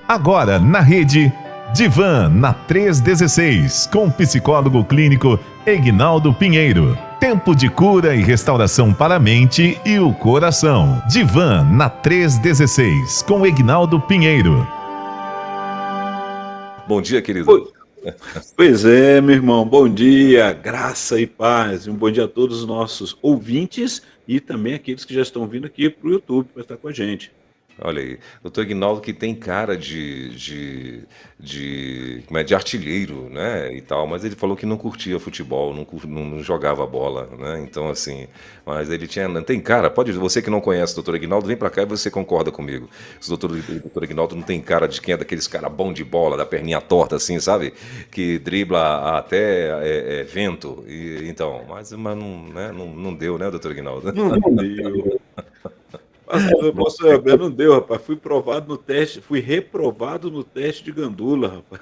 Agora na rede Divan na 316, com o psicólogo clínico Egnaldo Pinheiro. Tempo de cura e restauração para a mente e o coração. Divan na 316, com Egnaldo Pinheiro. Bom dia, querido. Pois é, meu irmão, bom dia, graça e paz. Um bom dia a todos os nossos ouvintes e também aqueles que já estão vindo aqui para o YouTube para estar com a gente. Olha aí, doutor Ignaldo que tem cara como é, de artilheiro, né, e tal, mas ele falou que não curtia futebol, não jogava bola, né, então assim, mas ele tem cara, você que não conhece o doutor Ignaldo, vem pra cá e você concorda comigo. O doutor Ignaldo não tem cara de quem é daqueles cara bom de bola, da perninha torta assim, sabe, que dribla até vento, então, mas não, né, não deu, né, doutor Ignaldo? Não deu. Pastor Elber, não deu, rapaz. Fui reprovado no teste de gandula, rapaz.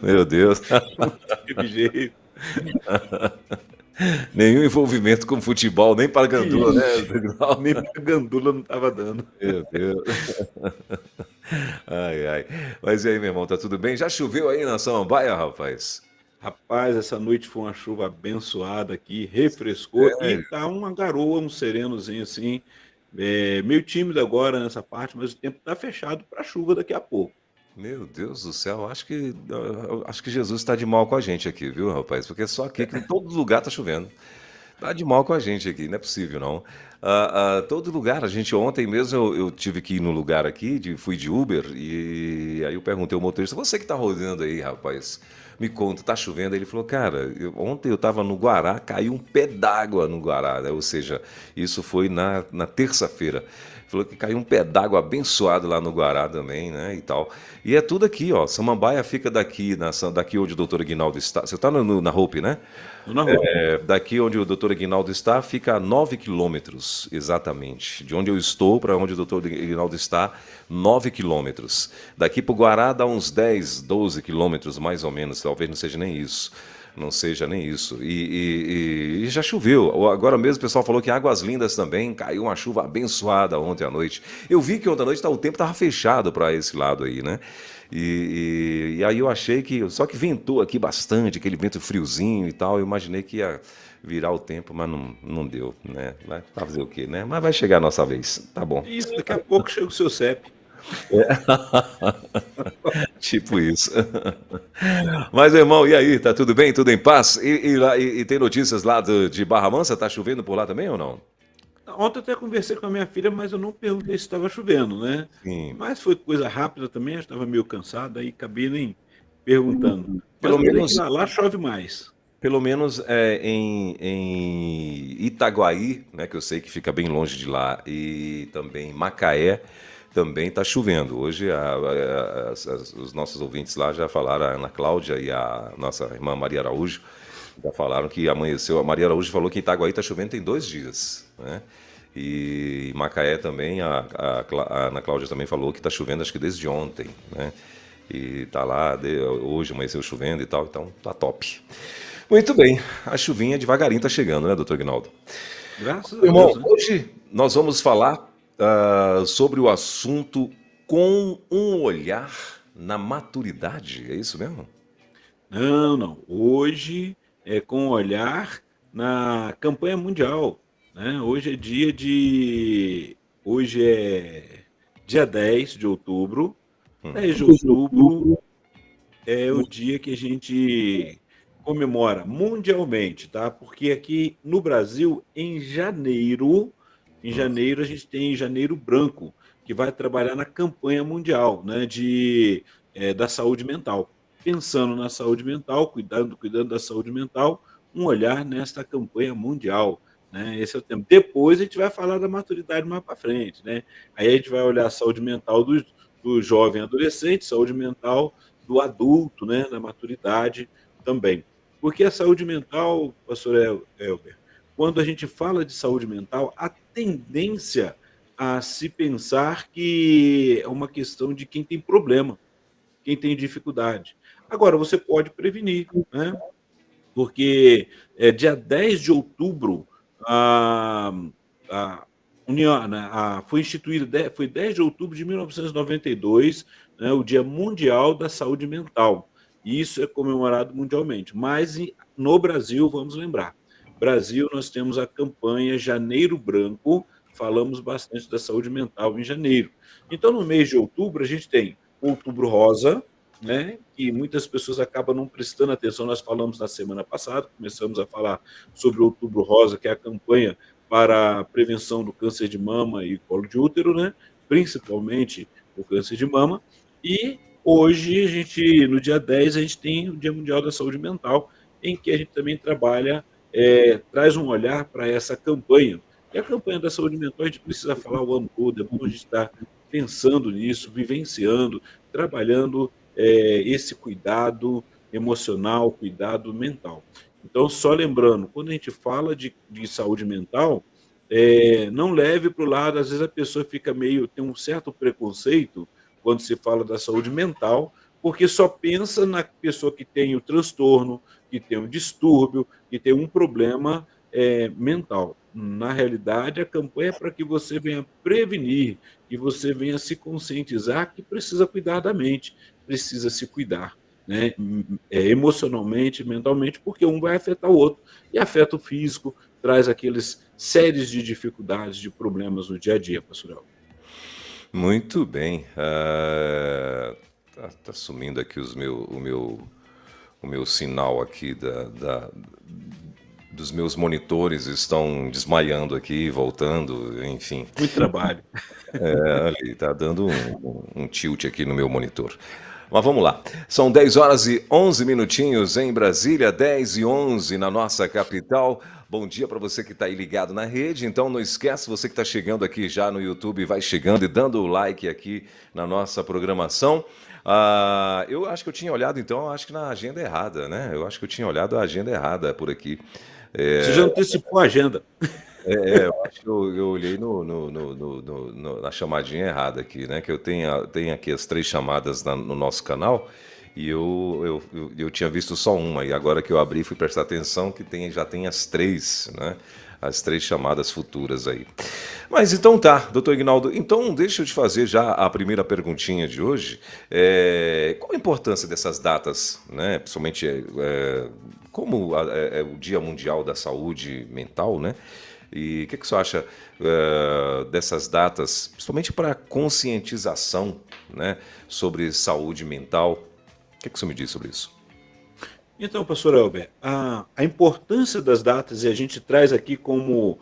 Meu Deus. Não teve jeito. Nenhum envolvimento com futebol, nem para gandula, né? Nem para gandula não estava dando. Meu Deus. Ai, ai. Mas e aí, meu irmão, tá tudo bem? Já choveu aí na Samambaia, rapaz? Rapaz, essa noite foi uma chuva abençoada aqui, refrescou e Sério? tá uma garoa, um serenozinho assim, meio tímido agora nessa parte, mas o tempo tá fechado para chuva daqui a pouco. Meu Deus do céu, acho que Jesus está de mal com a gente aqui, viu, rapaz? Porque só aqui que em todo lugar tá chovendo. Tá de mal com a gente aqui, não é possível não. Todo lugar, a gente ontem mesmo eu tive que ir no lugar aqui, fui de Uber, e aí eu perguntei ao motorista, você que tá rodando aí, rapaz, me conta, tá chovendo? Aí ele falou, cara, ontem eu tava no Guará, caiu um pé d'água no Guará, né? Ou seja, isso foi na terça-feira. Falou que caiu um pé d'água abençoado lá no Guará também, né, e tal. E é tudo aqui, ó, Samambaia fica daqui onde o doutor Aguinaldo está. Você tá na Hope, né? Tô na rua. Daqui onde o doutor Aguinaldo está, fica a 9 quilômetros, exatamente. De onde eu estou para onde o doutor Aguinaldo está, 9 quilômetros. Daqui para o Guará dá uns 10, 12 quilômetros, mais ou menos. Talvez não seja nem isso. Não seja nem isso. E já choveu. Agora mesmo o pessoal falou que Águas Lindas também caiu uma chuva abençoada ontem à noite. Eu vi que ontem à noite o tempo estava fechado para esse lado aí, né? E aí eu achei que. Só que ventou aqui bastante, aquele vento friozinho e tal. Eu imaginei que ia virar o tempo, mas não deu, né? Vai fazer o quê, né? Mas vai chegar a nossa vez. Tá bom. Isso, daqui a pouco chega o seu CEP. Tipo isso. Mas, irmão, e aí? Tá tudo bem? Tudo em paz? E tem notícias lá de Barra Mansa? Tá chovendo por lá também ou não? Ontem eu até conversei com a minha filha, mas eu não perguntei se estava chovendo, né? Sim. Mas foi coisa rápida também, eu estava meio cansado, aí acabei nem perguntando. Mas Pelo eu sei que menos, lá chove mais. pelo menos em Itaguaí, né, que eu sei que fica bem longe de lá, e também Macaé, também está chovendo. Hoje os nossos ouvintes lá já falaram, a Ana Cláudia e a nossa irmã Maria Araújo, já falaram que amanheceu. A Maria Araújo falou que em Itaguaí está chovendo tem 2 dias, né? E em Macaé também, a Ana Cláudia também falou que está chovendo acho que desde ontem, né? E tá lá, hoje amanheceu chovendo e tal, então tá top. Muito bem, a chuvinha devagarinho tá chegando, né, doutor Ignaldo? Graças a Irmão, Deus, né? hoje nós vamos falar sobre o assunto com um olhar na maturidade, é isso mesmo? Não, não. Hoje é com olhar na campanha mundial, né? Hoje é dia 10 de outubro. 10 de outubro é o dia que a gente comemora mundialmente, tá? Porque aqui no Brasil, em janeiro a gente tem Janeiro Branco, que vai trabalhar na campanha mundial, né, da saúde mental. Pensando na saúde mental, cuidando da saúde mental, um olhar nesta campanha mundial, né? Esse é o tema. Depois a gente vai falar da maturidade mais para frente, né? Aí a gente vai olhar a saúde mental do jovem adolescente, saúde mental do adulto, né, na maturidade também. Porque a saúde mental, pastor Elber, quando a gente fala de saúde mental, a tendência a se pensar que é uma questão de quem tem problema, quem tem dificuldade. Agora, você pode prevenir, né? Porque dia 10 de outubro, a, Foi instituído, foi 10 de outubro de 1992, né, o Dia Mundial da Saúde Mental. E isso é comemorado mundialmente. Mas no Brasil, vamos lembrar, Brasil, nós temos a campanha Janeiro Branco, falamos bastante da saúde mental em janeiro. Então, no mês de outubro, a gente tem o Outubro Rosa, né, que muitas pessoas acabam não prestando atenção. Nós falamos na semana passada, começamos a falar sobre o Outubro Rosa, que é a campanha para a prevenção do câncer de mama e colo de útero, né? Principalmente o câncer de mama. E hoje, no dia 10, a gente tem o Dia Mundial da Saúde Mental, em que a gente também trabalha, traz um olhar para essa campanha. E a campanha da saúde mental a gente precisa falar o ano todo, é bom a gente estar pensando nisso, vivenciando, trabalhando esse cuidado emocional, cuidado mental. Então, só lembrando, quando a gente fala de saúde mental, não leve para o lado, às vezes a pessoa tem um certo preconceito quando se fala da saúde mental, porque só pensa na pessoa que tem o transtorno, que tem um distúrbio, que tem um problema mental. Na realidade, a campanha é para que você venha prevenir, que você venha se conscientizar que precisa cuidar da mente, precisa se cuidar, né, emocionalmente, mentalmente, porque um vai afetar o outro. E afeta o físico, traz aqueles séries de dificuldades, de problemas no dia a dia, pastor Elber. Muito bem. Tá sumindo aqui o meu sinal aqui dos meus monitores, estão desmaiando aqui, voltando, enfim. Muito trabalho. Ali, tá dando um tilt aqui no meu monitor. Mas vamos lá. São 10 horas e 11 minutinhos em Brasília, 10 e 11 na nossa capital. Bom dia para você que está aí ligado na rede. Então não esquece, você que está chegando aqui já no YouTube, vai chegando e dando o like aqui na nossa programação. Eu acho que eu tinha olhado, então, acho que na agenda errada, né? Eu acho que eu tinha olhado a agenda errada por aqui. Você já antecipou a agenda. Eu acho que eu olhei na chamadinha errada aqui, né? Que eu tenho aqui as 3 chamadas no nosso canal e eu tinha visto só uma, e agora que eu abri fui prestar atenção que já tem as 3, né? As 3 chamadas futuras aí. Mas então tá, doutor Ignaldo, então deixa eu te fazer já a primeira perguntinha de hoje. Qual a importância dessas datas, né? Principalmente como é o Dia Mundial da Saúde Mental, né? E o que você acha dessas datas, principalmente para conscientização, né, sobre saúde mental? O que você me diz sobre isso? Então, pastor Elber, a importância das datas, e a gente traz aqui como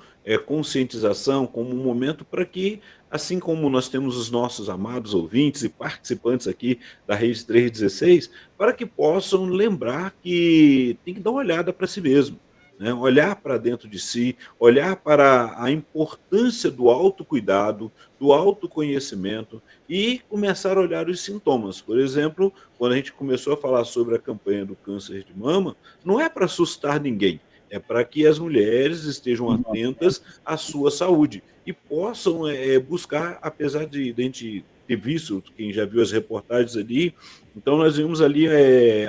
conscientização, como um momento para que, assim como nós temos os nossos amados ouvintes e participantes aqui da Rede 316, para que possam lembrar que tem que dar uma olhada para si mesmo, né? Olhar para dentro de si, olhar para a importância do autocuidado, do autoconhecimento e começar a olhar os sintomas. Por exemplo, quando a gente começou a falar sobre a campanha do câncer de mama, não é para assustar ninguém, é para que as mulheres estejam atentas à sua saúde e possam buscar, apesar de a gente ter visto, quem já viu as reportagens ali, então nós vimos ali,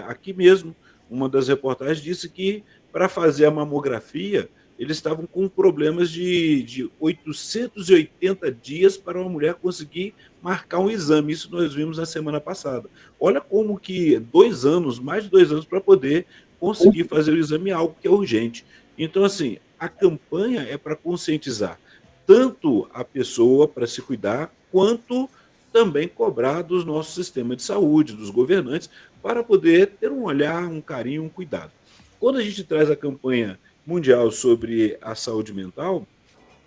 aqui mesmo, uma das reportagens disse que para fazer a mamografia, eles estavam com problemas de 880 dias para uma mulher conseguir marcar um exame. Isso nós vimos na semana passada. Olha como que 2 anos, mais de 2 anos, para poder conseguir fazer o exame, é algo que é urgente. Então, assim, a campanha é para conscientizar tanto a pessoa para se cuidar, quanto também cobrar do nosso sistema de saúde, dos governantes, para poder ter um olhar, um carinho, um cuidado. Quando a gente traz a campanha mundial sobre a saúde mental,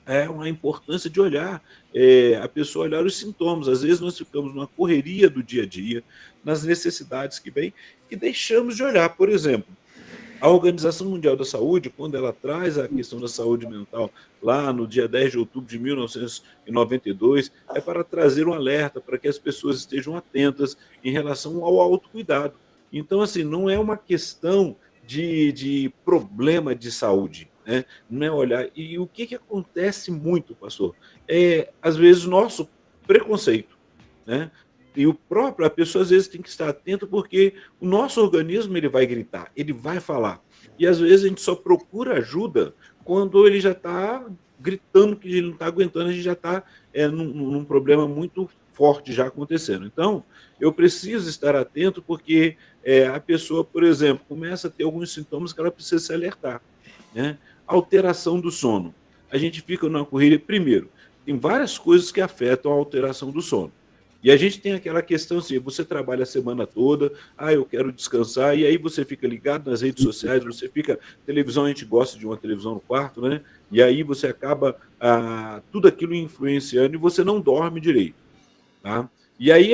é uma importância de olhar, a pessoa olhar os sintomas. Às vezes nós ficamos numa correria do dia a dia, nas necessidades que vem, e deixamos de olhar. Por exemplo, a Organização Mundial da Saúde, quando ela traz a questão da saúde mental lá no dia 10 de outubro de 1992, é para trazer um alerta para que as pessoas estejam atentas em relação ao autocuidado. Então, assim, não é uma questão de problema de saúde, né? Não é olhar. E o que acontece muito, pastor? Às vezes, o nosso preconceito, né? E a pessoa às vezes tem que estar atenta, porque o nosso organismo ele vai gritar, ele vai falar. E às vezes a gente só procura ajuda quando ele já está gritando que ele não está aguentando, a gente já está num problema muito forte já acontecendo. Então, eu preciso estar atento porque a pessoa, por exemplo, começa a ter alguns sintomas que ela precisa se alertar, né? Alteração do sono. A gente fica numa corrida, primeiro, tem várias coisas que afetam a alteração do sono. E a gente tem aquela questão assim, você trabalha a semana toda, eu quero descansar, e aí você fica ligado nas redes sociais, você fica, televisão, a gente gosta de uma televisão no quarto, né? E aí você acaba tudo aquilo influenciando e você não dorme direito, tá? E aí,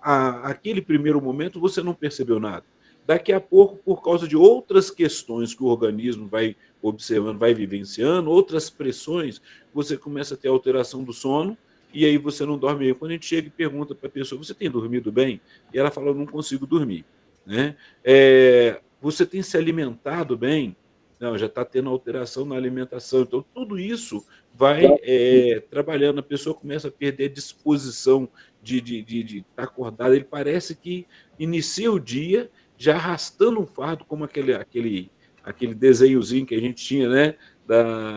aquele primeiro momento, você não percebeu nada. Daqui a pouco, por causa de outras questões que o organismo vai observando, vai vivenciando, outras pressões, você começa a ter alteração do sono, e aí você não dorme bem. Quando a gente chega e pergunta para a pessoa, você tem dormido bem? E ela fala, eu não consigo dormir, né? Você tem se alimentado bem? Não, já está tendo alteração na alimentação. Então, tudo isso vai trabalhando, a pessoa começa a perder a disposição de estar acordada. Ele parece que inicia o dia já arrastando um fardo, como aquele desenhozinho que a gente tinha, né?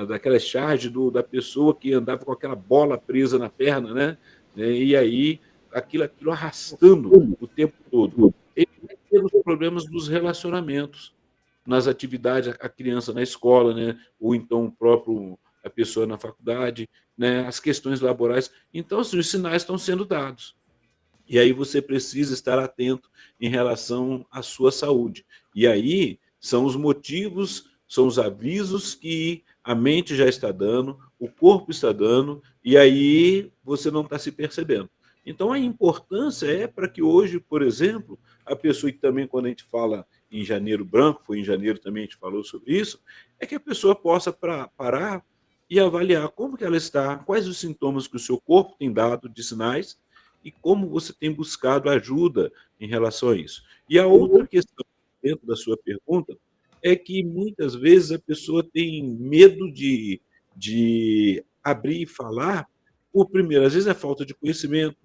Daquela charge da pessoa que andava com aquela bola presa na perna, né? E aí, aquilo arrastando o tempo todo. Ele vai ter os problemas dos relacionamentos, nas atividades, a criança na escola, né? Ou então a pessoa na faculdade, né? As questões laborais. Então, assim, os sinais estão sendo dados. E aí você precisa estar atento em relação à sua saúde. E aí são os motivos, são os avisos que a mente já está dando, o corpo está dando, e aí você não está se percebendo. Então a importância é para que hoje, por exemplo, a pessoa, e também quando a gente fala em janeiro branco, foi em janeiro também a gente falou sobre isso, é que a pessoa possa parar e avaliar como que ela está, quais os sintomas que o seu corpo tem dado de sinais, e como você tem buscado ajuda em relação a isso. E a outra questão dentro da sua pergunta é que muitas vezes a pessoa tem medo de abrir e falar, por primeiro, às vezes é falta de conhecimento,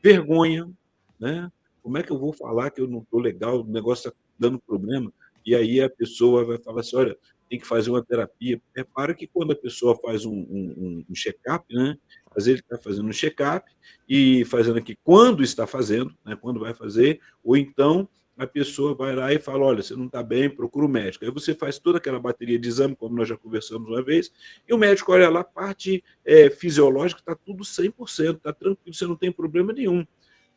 vergonha, né? Como é que eu vou falar que eu não estou legal, o negócio está dando problema? E aí a pessoa vai falar assim, olha, tem que fazer uma terapia. Repara que quando a pessoa faz um check-up, né? Às vezes ele está fazendo um check-up e fazendo aqui quando está fazendo, né? Quando vai fazer, ou então a pessoa vai lá e fala, olha, você não está bem, procura o médico. Aí você faz toda aquela bateria de exame, como nós já conversamos uma vez, e o médico olha lá, a parte fisiológica está tudo 100%, está tranquilo, você não tem problema nenhum.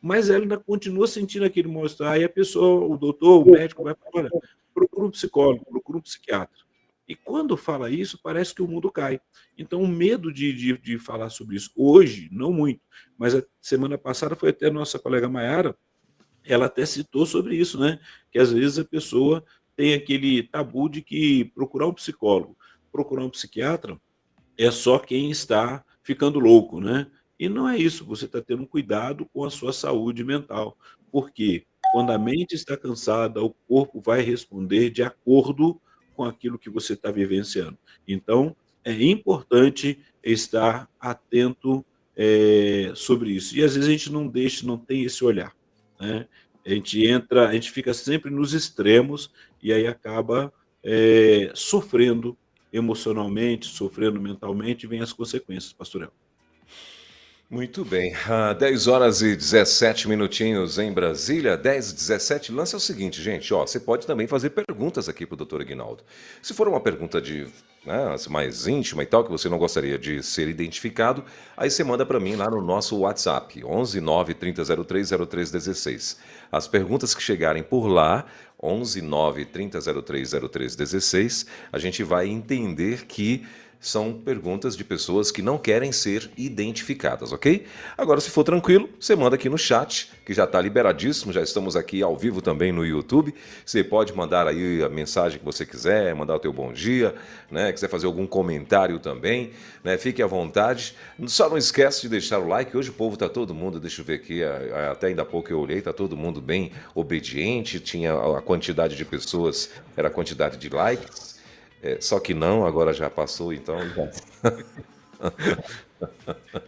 Mas ela ainda continua sentindo aquele mal-estar, aí a pessoa, o doutor, o médico vai falar, olha, procura um psicólogo, procura um psiquiatra. E quando fala isso, parece que o mundo cai. Então, o medo de falar sobre isso, hoje, não muito, mas a semana passada foi até a nossa colega Mayara, ela até citou sobre isso, né? Que às vezes a pessoa tem aquele tabu de que procurar um psicólogo, procurar um psiquiatra, é só quem está ficando louco, né? E não é isso, você está tendo cuidado com a sua saúde mental. Porque quando a mente está cansada, o corpo vai responder de acordo com aquilo que você está vivenciando. Então, é importante estar atento sobre isso. E às vezes a gente não tem esse olhar, né? A gente fica sempre nos extremos e aí acaba sofrendo emocionalmente, sofrendo mentalmente, e vem as consequências, pastor El. Muito bem, 10 horas e 17 minutinhos em Brasília, 10 e 17. Lance é o seguinte, gente, ó, você pode também fazer perguntas aqui para o doutor Aguinaldo. Se for uma pergunta mais íntima e tal, que você não gostaria de ser identificado, aí você manda para mim lá no nosso WhatsApp, 11 9 3003 0316. As perguntas que chegarem por lá, 11 9 3003 0316, a gente vai entender que são perguntas de pessoas que não querem ser identificadas, ok? Agora, se for tranquilo, você manda aqui no chat, que já está liberadíssimo, já estamos aqui ao vivo também no YouTube. Você pode mandar aí a mensagem que você quiser, mandar o teu bom dia, né? Quiser fazer algum comentário também, né? Fique à vontade. Só não esquece de deixar o like. Hoje o povo está todo mundo, deixa eu ver aqui, até ainda há pouco eu olhei, está todo mundo bem obediente, tinha a quantidade de pessoas, era a quantidade de likes. Só que não, agora já passou, então.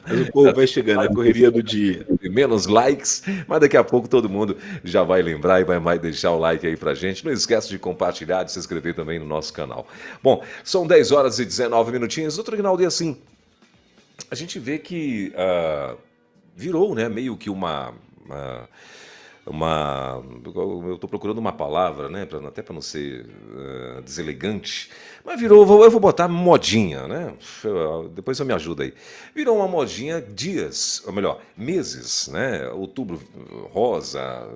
Mas o povo vai chegando, é a correria do dia. Menos likes, mas daqui a pouco todo mundo já vai lembrar e vai mais deixar o like aí pra gente. Não esquece de compartilhar, de se inscrever também no nosso canal. Bom, são 10 horas e 19 minutinhos. Doutor Aguinaldo, e assim, a gente vê que virou, né, meio que eu estou procurando uma palavra, né, até para não ser deselegante, mas virou, eu vou botar modinha, né? Depois você me ajuda aí. Virou uma modinha dias, ou melhor, meses, né? Outubro rosa,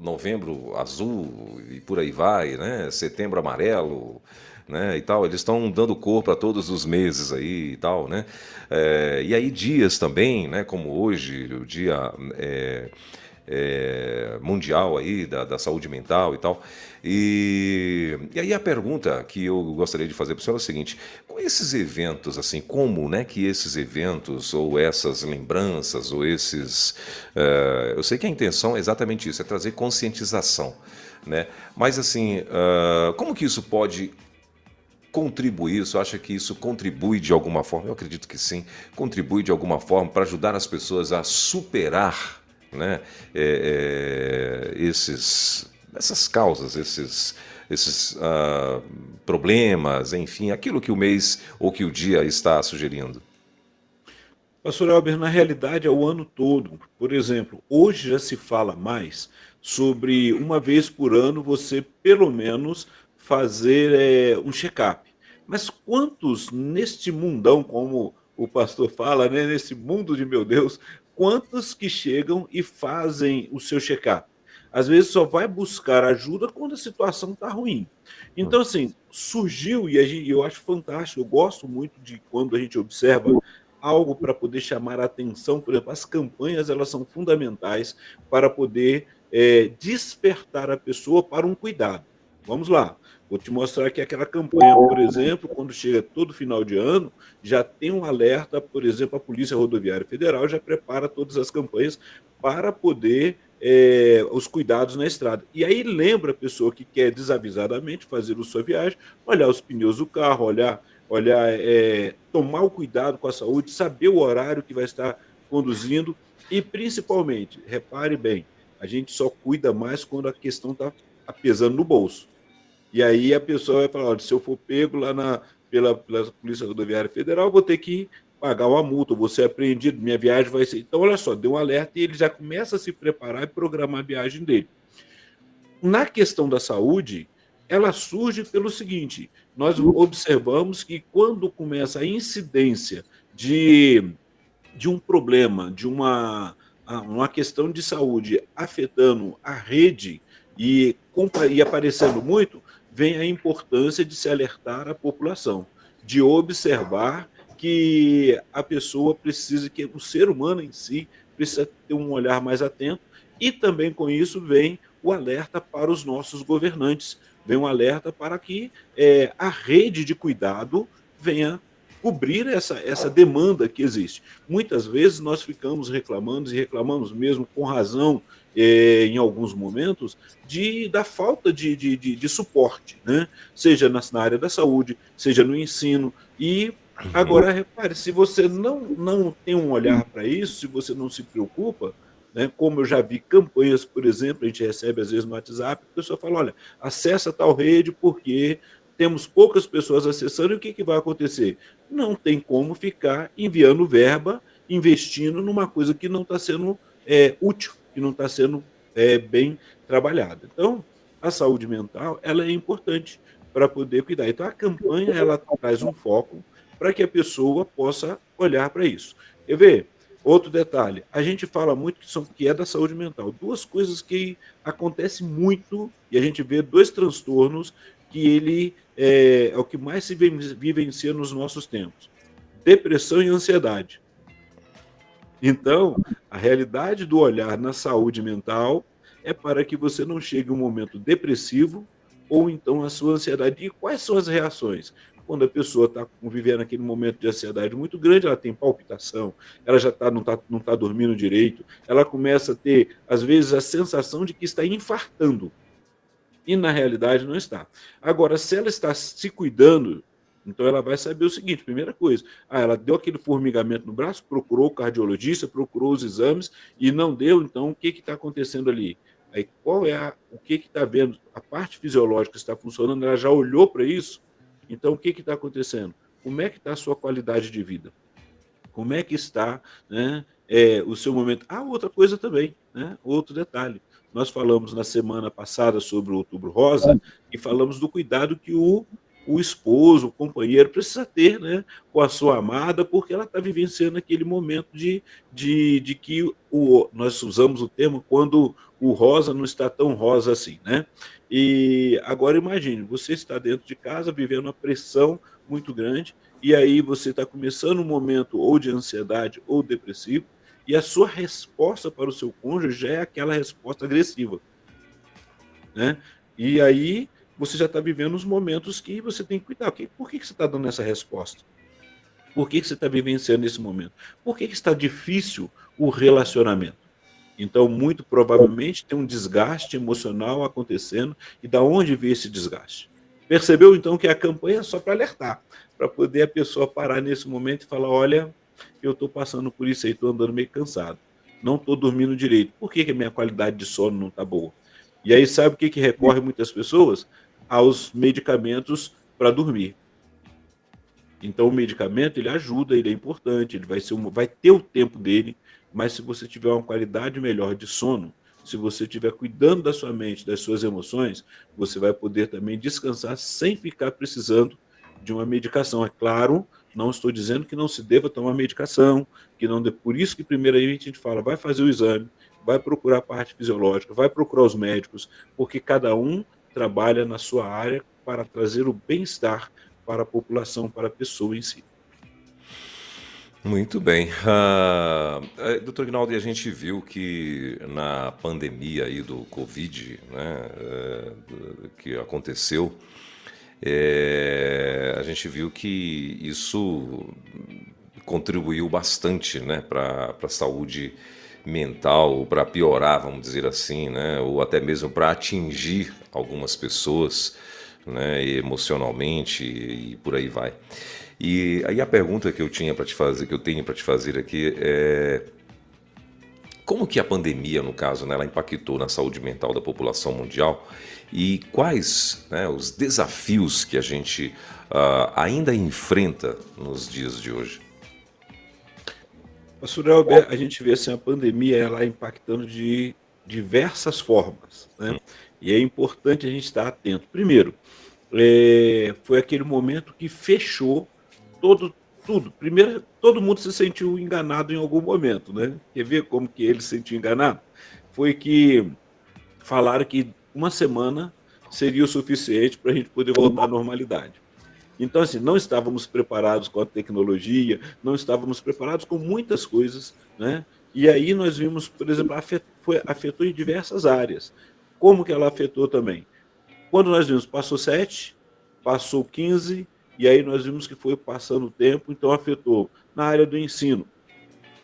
novembro azul e por aí vai, né? Setembro amarelo, né, e tal, eles estão dando cor para todos os meses aí e tal, né? E aí dias também, né? Como hoje, o dia mundial aí da saúde mental e tal. E aí a pergunta que eu gostaria de fazer para o senhor é o seguinte: com esses eventos, assim, como, né, que esses eventos ou essas lembranças ou esses, eu sei que a intenção é exatamente isso, é trazer conscientização, né? Mas assim, como que isso pode contribuir? Você acha que isso contribui de alguma forma? Eu acredito que sim, contribui de alguma forma para ajudar as pessoas a superar, né, essas causas, esses problemas, enfim, aquilo que o mês ou que o dia está sugerindo. Pastor Elber, na realidade é o ano todo. Por exemplo, hoje já se fala mais sobre uma vez por ano você pelo menos fazer um check-up. Mas quantos neste mundão, como o pastor fala, né, nesse mundo de meu Deus, quantos que chegam e fazem o seu check-up? Às vezes só vai buscar ajuda quando a situação está ruim. Então, assim, surgiu, eu acho fantástico, eu gosto muito de quando a gente observa algo para poder chamar a atenção. Por exemplo, as campanhas, elas são fundamentais para poder despertar a pessoa para um cuidado. Vamos lá, vou te mostrar aqui aquela campanha, por exemplo, quando chega todo final de ano, já tem um alerta, por exemplo, a Polícia Rodoviária Federal já prepara todas as campanhas para poder os cuidados na estrada. E aí lembra a pessoa que quer desavisadamente fazer a sua viagem, olhar os pneus do carro, olhar, tomar o cuidado com a saúde, saber o horário que vai estar conduzindo e, principalmente, repare bem, a gente só cuida mais quando a questão está pesando no bolso. E aí a pessoa vai falar: olha, se eu for pego lá pela Polícia Rodoviária Federal, eu vou ter que pagar uma multa, vou ser apreendido, minha viagem vai ser. Então, olha só, deu um alerta e ele já começa a se preparar e programar a viagem dele. Na questão da saúde, ela surge pelo seguinte: nós observamos que quando começa a incidência de um problema, de uma questão de saúde afetando a rede e aparecendo muito, vem a importância de se alertar a população, de observar que a pessoa precisa, que o ser humano em si precisa ter um olhar mais atento, e também com isso vem o alerta para os nossos governantes, vem um alerta para que a rede de cuidado venha cobrir essa demanda que existe. Muitas vezes nós ficamos reclamando, e reclamamos mesmo com razão, em alguns momentos, da falta de suporte, né? Seja na área da saúde, seja no ensino. E agora, repare, se você não tem um olhar para isso, se você não se preocupa, né, como eu já vi campanhas, por exemplo, a gente recebe às vezes no WhatsApp, a pessoa fala: olha, acessa tal rede porque temos poucas pessoas acessando, e o que vai acontecer? Não tem como ficar enviando verba, investindo numa coisa que não está sendo útil, que não está sendo bem trabalhada. Então, a saúde mental, ela é importante para poder cuidar. Então, a campanha, ela traz um foco para que a pessoa possa olhar para isso. Quer ver? Outro detalhe, a gente fala muito que é da saúde mental. Duas coisas que acontecem muito, e a gente vê dois transtornos que ele é o que mais se vivencia nos nossos tempos: depressão e ansiedade. Então, a realidade do olhar na saúde mental é para que você não chegue a um momento depressivo ou então a sua ansiedade. E quais são as reações? Quando a pessoa está vivendo aquele momento de ansiedade muito grande, ela tem palpitação, ela já não tá dormindo direito, ela começa a ter, às vezes, a sensação de que está infartando. E, na realidade, não está. Agora, se ela está se cuidando, então ela vai saber o seguinte: primeira coisa, ela deu aquele formigamento no braço, procurou o cardiologista, procurou os exames e não deu, então o que está acontecendo ali? Aí o que está vendo? A parte fisiológica está funcionando, ela já olhou para isso? Então o que está acontecendo? Como é que está a sua qualidade de vida? Como é que está, né, o seu momento? Ah, outra coisa também, né, outro detalhe. Nós falamos na semana passada sobre o Outubro Rosa e falamos do cuidado que o esposo, o companheiro precisa ter, né, com a sua amada, porque ela está vivenciando aquele momento de que nós usamos o termo quando o rosa não está tão rosa assim, né? E agora imagine, você está dentro de casa vivendo uma pressão muito grande, e aí você está começando um momento ou de ansiedade ou depressivo, e a sua resposta para o seu cônjuge já é aquela resposta agressiva, né? E aí você já está vivendo os momentos que você tem que cuidar. Por que você está dando essa resposta? Por que você está vivenciando esse momento? Por que está difícil o relacionamento? Então, muito provavelmente, tem um desgaste emocional acontecendo. E da onde veio esse desgaste? Percebeu, então, que a campanha é só para alertar, para poder a pessoa parar nesse momento e falar: olha, eu estou passando por isso aí, estou andando meio cansado, não estou dormindo direito. Por que a minha qualidade de sono não está boa? E aí, sabe o que recorre muitas pessoas? Aos medicamentos para dormir. Então, o medicamento, ele ajuda, ele é importante, ele vai ter o tempo dele, mas se você tiver uma qualidade melhor de sono, se você estiver cuidando da sua mente, das suas emoções, você vai poder também descansar sem ficar precisando de uma medicação. É claro, não estou dizendo que não se deva tomar medicação, que não por isso que primeiramente a gente fala, vai fazer o exame, vai procurar a parte fisiológica, vai procurar os médicos, porque cada um trabalha na sua área para trazer o bem-estar para a população, para a pessoa em si. Muito bem. Doutor Ignaldo, e a gente viu que na pandemia aí do Covid, né, que aconteceu, a gente viu que isso contribuiu bastante, né, para a saúde mental, para piorar, vamos dizer assim, né, ou até mesmo para atingir algumas pessoas, né, emocionalmente e por aí vai. E aí a pergunta que eu tinha para te fazer, que eu tenho para te fazer aqui é como que a pandemia, no caso, né, ela impactou na saúde mental da população mundial e quais, né, os desafios que a gente ainda enfrenta nos dias de hoje? Pastor Elber, a gente vê assim, a pandemia ela impactando de diversas formas, né? E é importante a gente estar atento. Primeiro, foi aquele momento que fechou tudo. Primeiro, todo mundo se sentiu enganado em algum momento, né? Quer ver como que ele se sentiu enganado? Foi que falaram que uma semana seria o suficiente para a gente poder voltar à normalidade. Então, assim, não estávamos preparados com a tecnologia, não estávamos preparados com muitas coisas, né? E aí nós vimos, por exemplo, afetou em diversas áreas. Como que ela afetou também? Quando nós vimos, passou 7, passou 15, e aí nós vimos que foi passando o tempo, então afetou na área do ensino.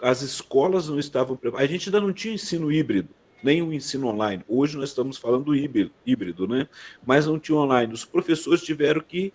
As escolas não estavam preparadas. A gente ainda não tinha ensino híbrido, nem o ensino online. Hoje nós estamos falando do híbrido, né? Mas não tinha online. Os professores tiveram que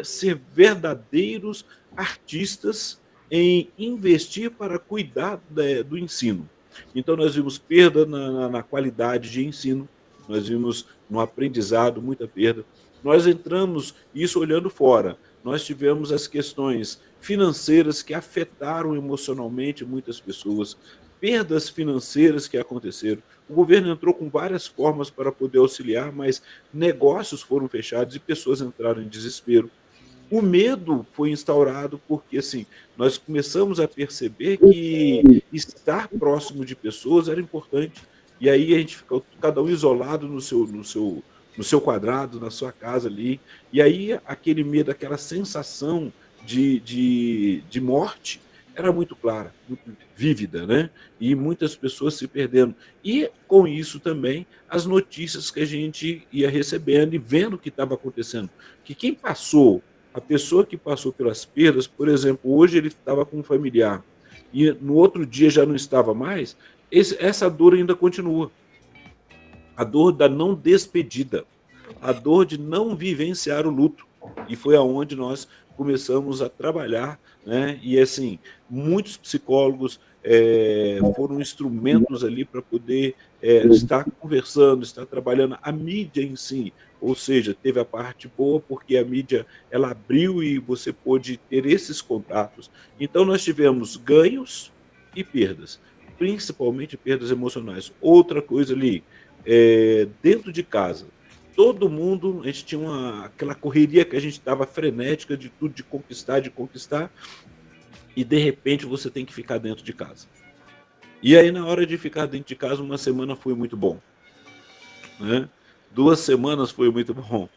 ser verdadeiros artistas em investir para cuidar do ensino. Então nós vimos perda na qualidade de ensino, nós vimos no aprendizado muita perda. Nós entramos, isso olhando fora, nós tivemos as questões financeiras que afetaram emocionalmente muitas pessoas, perdas financeiras que aconteceram. O governo entrou com várias formas para poder auxiliar, mas negócios foram fechados e pessoas entraram em desespero. O medo foi instaurado porque, assim, nós começamos a perceber que estar próximo de pessoas era importante. E aí a gente ficou cada um isolado no seu quadrado, na sua casa ali. E aí aquele medo, aquela sensação de morte era muito clara, muito vívida, né? E muitas pessoas se perdendo. E com isso também as notícias que a gente ia recebendo e vendo o que estava acontecendo. Que quem passou, a pessoa que passou pelas perdas, por exemplo, hoje ele estava com um familiar e no outro dia já não estava mais, essa dor ainda continua. A dor da não despedida, a dor de não vivenciar o luto. E foi aonde nós começamos a trabalhar, né? E assim, muitos psicólogos foram instrumentos ali para poder estar conversando, estar trabalhando. A mídia em si, ou seja, teve a parte boa porque a mídia ela abriu e você pôde ter esses contatos. Então nós tivemos ganhos e perdas, principalmente perdas emocionais. Outra coisa ali, dentro de casa, todo mundo, a gente tinha aquela correria que a gente estava frenética de tudo, de conquistar, e de repente você tem que ficar dentro de casa. E aí na hora de ficar dentro de casa, uma semana foi muito bom, né? 2 semanas foi muito bom.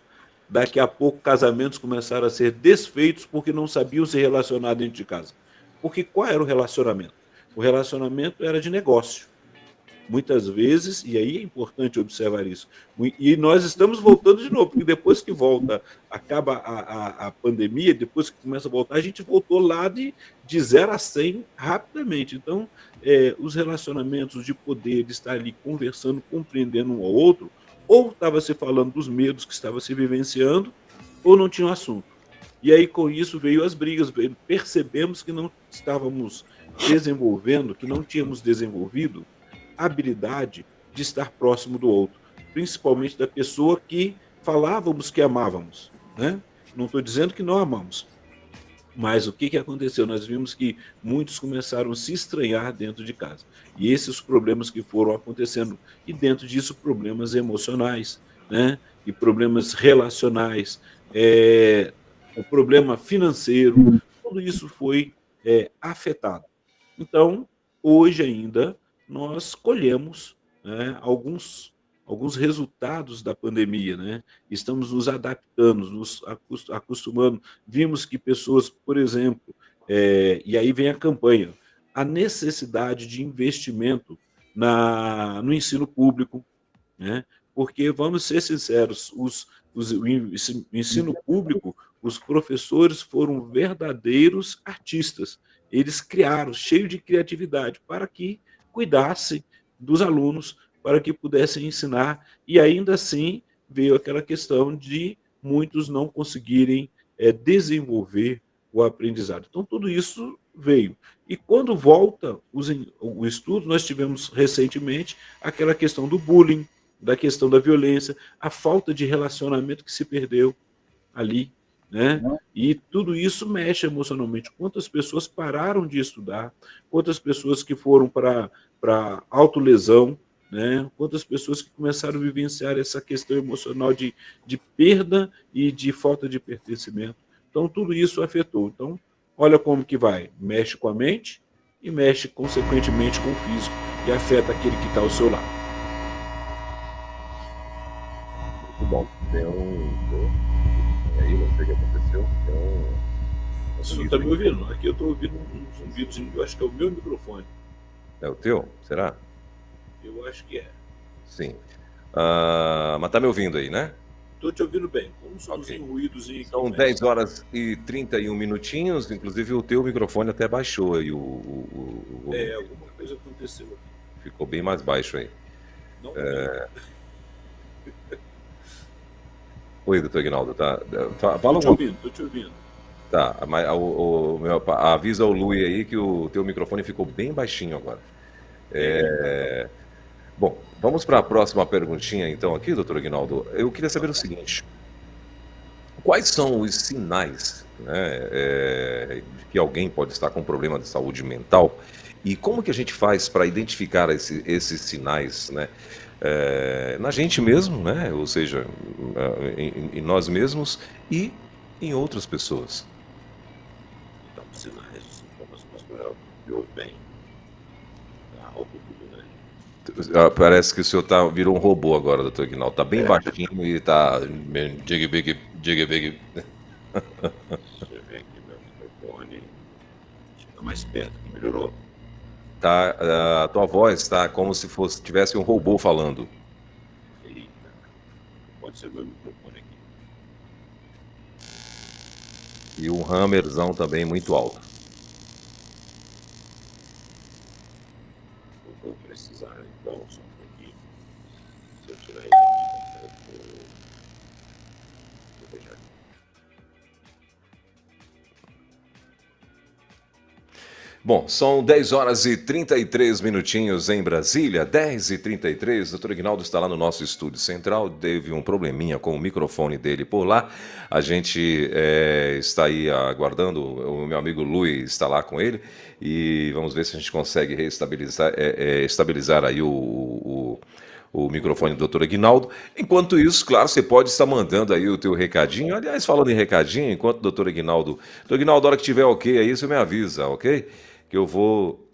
Daqui a pouco casamentos começaram a ser desfeitos porque não sabiam se relacionar dentro de casa. Porque qual era o relacionamento? O relacionamento era de negócio. Muitas vezes, e aí é importante observar isso, e nós estamos voltando de novo, porque depois que volta, acaba a pandemia, depois que começa a voltar, a gente voltou lá de 0 a 100 rapidamente. Então, os relacionamentos de poder, de estar ali conversando, compreendendo um ao outro, ou estava se falando dos medos que estava se vivenciando, ou não tinha um assunto. E aí, com isso, veio as brigas, percebemos que não estávamos desenvolvendo, que não tínhamos desenvolvido a habilidade de estar próximo do outro, principalmente da pessoa que falávamos que amávamos, né? Não estou dizendo que não amamos, mas o que aconteceu? Nós vimos que muitos começaram a se estranhar dentro de casa. E esses problemas que foram acontecendo, e dentro disso problemas emocionais, né? E problemas relacionais, o problema financeiro, tudo isso foi afetado. Então, hoje ainda, nós colhemos, né, alguns resultados da pandemia, né? Estamos nos adaptando, nos acostumando. Vimos que pessoas, por exemplo, e aí vem a campanha, a necessidade de investimento no ensino público, né? Porque, vamos ser sinceros, o ensino público, os professores foram verdadeiros artistas. Eles criaram, cheio de criatividade, para que cuidassem dos alunos, para que pudessem ensinar, e ainda assim veio aquela questão de muitos não conseguirem desenvolver o aprendizado. Então, tudo isso veio. E quando volta o estudo, nós tivemos recentemente aquela questão do bullying, da questão da violência, a falta de relacionamento que se perdeu ali, né? E tudo isso mexe emocionalmente. Quantas pessoas pararam de estudar, quantas pessoas que foram para autolesão, né? Quantas pessoas que começaram a vivenciar essa questão emocional de perda e de falta de pertencimento. Então, tudo isso afetou. Então, olha como que vai. Mexe com a mente e mexe, consequentemente, com o físico e afeta aquele que está ao seu lado. Muito bom. E aí, não sei o que aconteceu. Você está me ouvindo? Aqui eu estou ouvindo um zumbido, eu acho que é o meu microfone. É o teu? Será? Eu acho que é. Sim. Mas tá me ouvindo aí, né? Estou te ouvindo bem, com um somzinho, ruídozinho. São 10 horas e 31 minutinhos, inclusive o teu microfone até baixou aí. Alguma coisa aconteceu aqui. Ficou bem mais baixo aí. Não, Oi, doutor Ignaldo, tá? Estou te ouvindo. Tá, mas avisa o Lui aí que o teu microfone ficou bem baixinho agora. Bom, vamos para a próxima perguntinha então aqui, doutor Ignaldo. Eu queria saber o seguinte: quais são os sinais, né, de que alguém pode estar com problema de saúde mental e como que a gente faz para identificar esses sinais, né, na gente mesmo, né, ou seja, em nós mesmos e em outras pessoas? Então, sinais, os sintomas pastoral, me ouve bem. Algo tudo, né? Parece que o senhor virou um robô agora, doutor Ignaldo. Tá bem baixinho e tá... Jig-big. Deixa eu ver aqui meu microfone. Chega mais perto, que melhorou. Tá, a tua voz tá como se tivesse um robô falando. Eita. Pode ser meu microfone aqui. E um hammerzão também muito alto. Vou precisar, então, só um pouquinho. Se eu tirar ele aqui, vou deixar aqui. Bom, são 10 horas e 33 minutinhos em Brasília, 10h33. Doutor Ignaldo está lá no nosso estúdio central, teve um probleminha com o microfone dele por lá. A gente está aí aguardando, o meu amigo Luiz está lá com ele e vamos ver se a gente consegue reestabilizar estabilizar aí o microfone do doutor Aguinaldo. Enquanto isso, claro, você pode estar mandando aí o teu recadinho. Aliás, falando em recadinho, enquanto o doutor Aguinaldo... Doutor Aguinaldo, a hora que tiver ok aí, você me avisa, ok? Que eu vou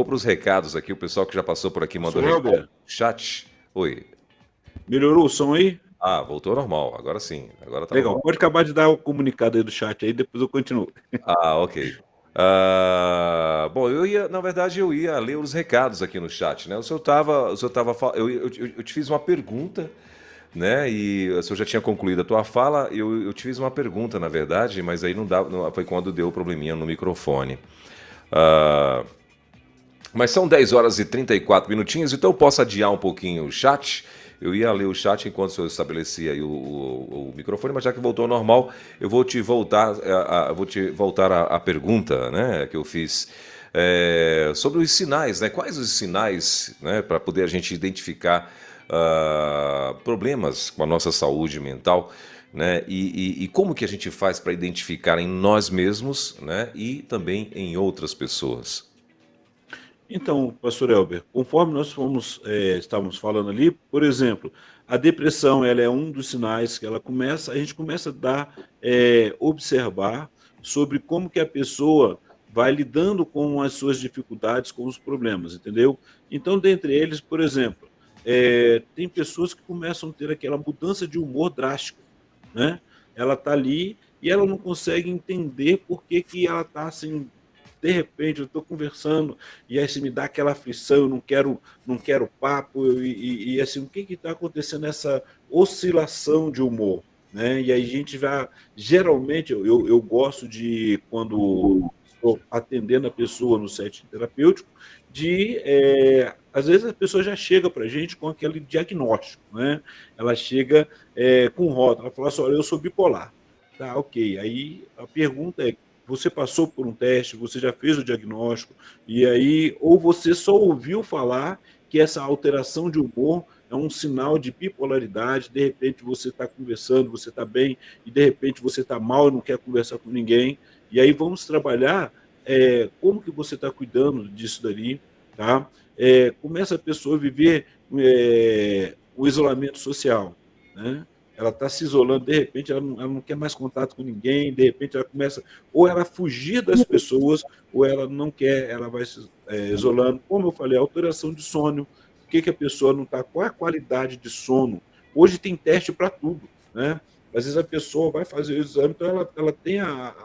para os recados aqui. O pessoal que já passou por aqui mandou recado no chat. Oi. Melhorou o som aí? Ah, voltou ao normal. Agora sim. Agora tá Legal. normal. Pode acabar de dar o comunicado aí do chat aí, depois eu continuo. Ah, ok. Bom, na verdade, eu ia ler os recados aqui no chat, né? Eu te fiz uma pergunta, né? E o senhor já tinha concluído a tua fala, eu te fiz uma pergunta, na verdade, mas aí não dá, foi quando deu o probleminha no microfone. Ah, mas são 10 horas e 34 minutinhos, então eu posso adiar um pouquinho o chat. Eu ia ler o chat enquanto o senhor estabelecia aí o microfone, mas já que voltou ao normal, eu vou te voltar a pergunta, né, que eu fiz sobre os sinais, né? Quais os sinais, né, para poder a gente identificar problemas com a nossa saúde mental, né? E como que a gente faz para identificar em nós mesmos, né, e também em outras pessoas? Então, pastor Elber, conforme nós estávamos falando ali, por exemplo, a depressão ela é um dos sinais que a gente começa a observar sobre como que a pessoa vai lidando com as suas dificuldades, com os problemas, entendeu? Então, dentre eles, por exemplo, tem pessoas que começam a ter aquela mudança de humor drástica, né? Ela está ali e ela não consegue entender por que que ela está assim. De repente, eu estou conversando e aí se me dá aquela aflição, eu não quero papo, assim, o que está acontecendo nessa oscilação de humor? Né? E aí a gente vai, geralmente, eu gosto de, quando estou atendendo a pessoa no setting terapêutico, às vezes a pessoa já chega para a gente com aquele diagnóstico, né? Ela chega com rótulo, ela fala assim, olha, eu sou bipolar. Tá, ok. Aí a pergunta é, você passou por um teste, você já fez o diagnóstico, e aí, ou você só ouviu falar que essa alteração de humor é um sinal de bipolaridade, de repente você está conversando, você está bem, e de repente você está mal e não quer conversar com ninguém, e aí vamos trabalhar como que você está cuidando disso dali, tá? Começa a pessoa a viver o isolamento social, né? Ela está se isolando, de repente ela não quer mais contato com ninguém, de repente ela começa, ou ela fugir das pessoas, ou ela não quer, ela vai se isolando. Como eu falei, alteração de sono, o que a pessoa não está, qual é a qualidade de sono? Hoje tem teste para tudo, né? Às vezes a pessoa vai fazer o exame, então ela tem a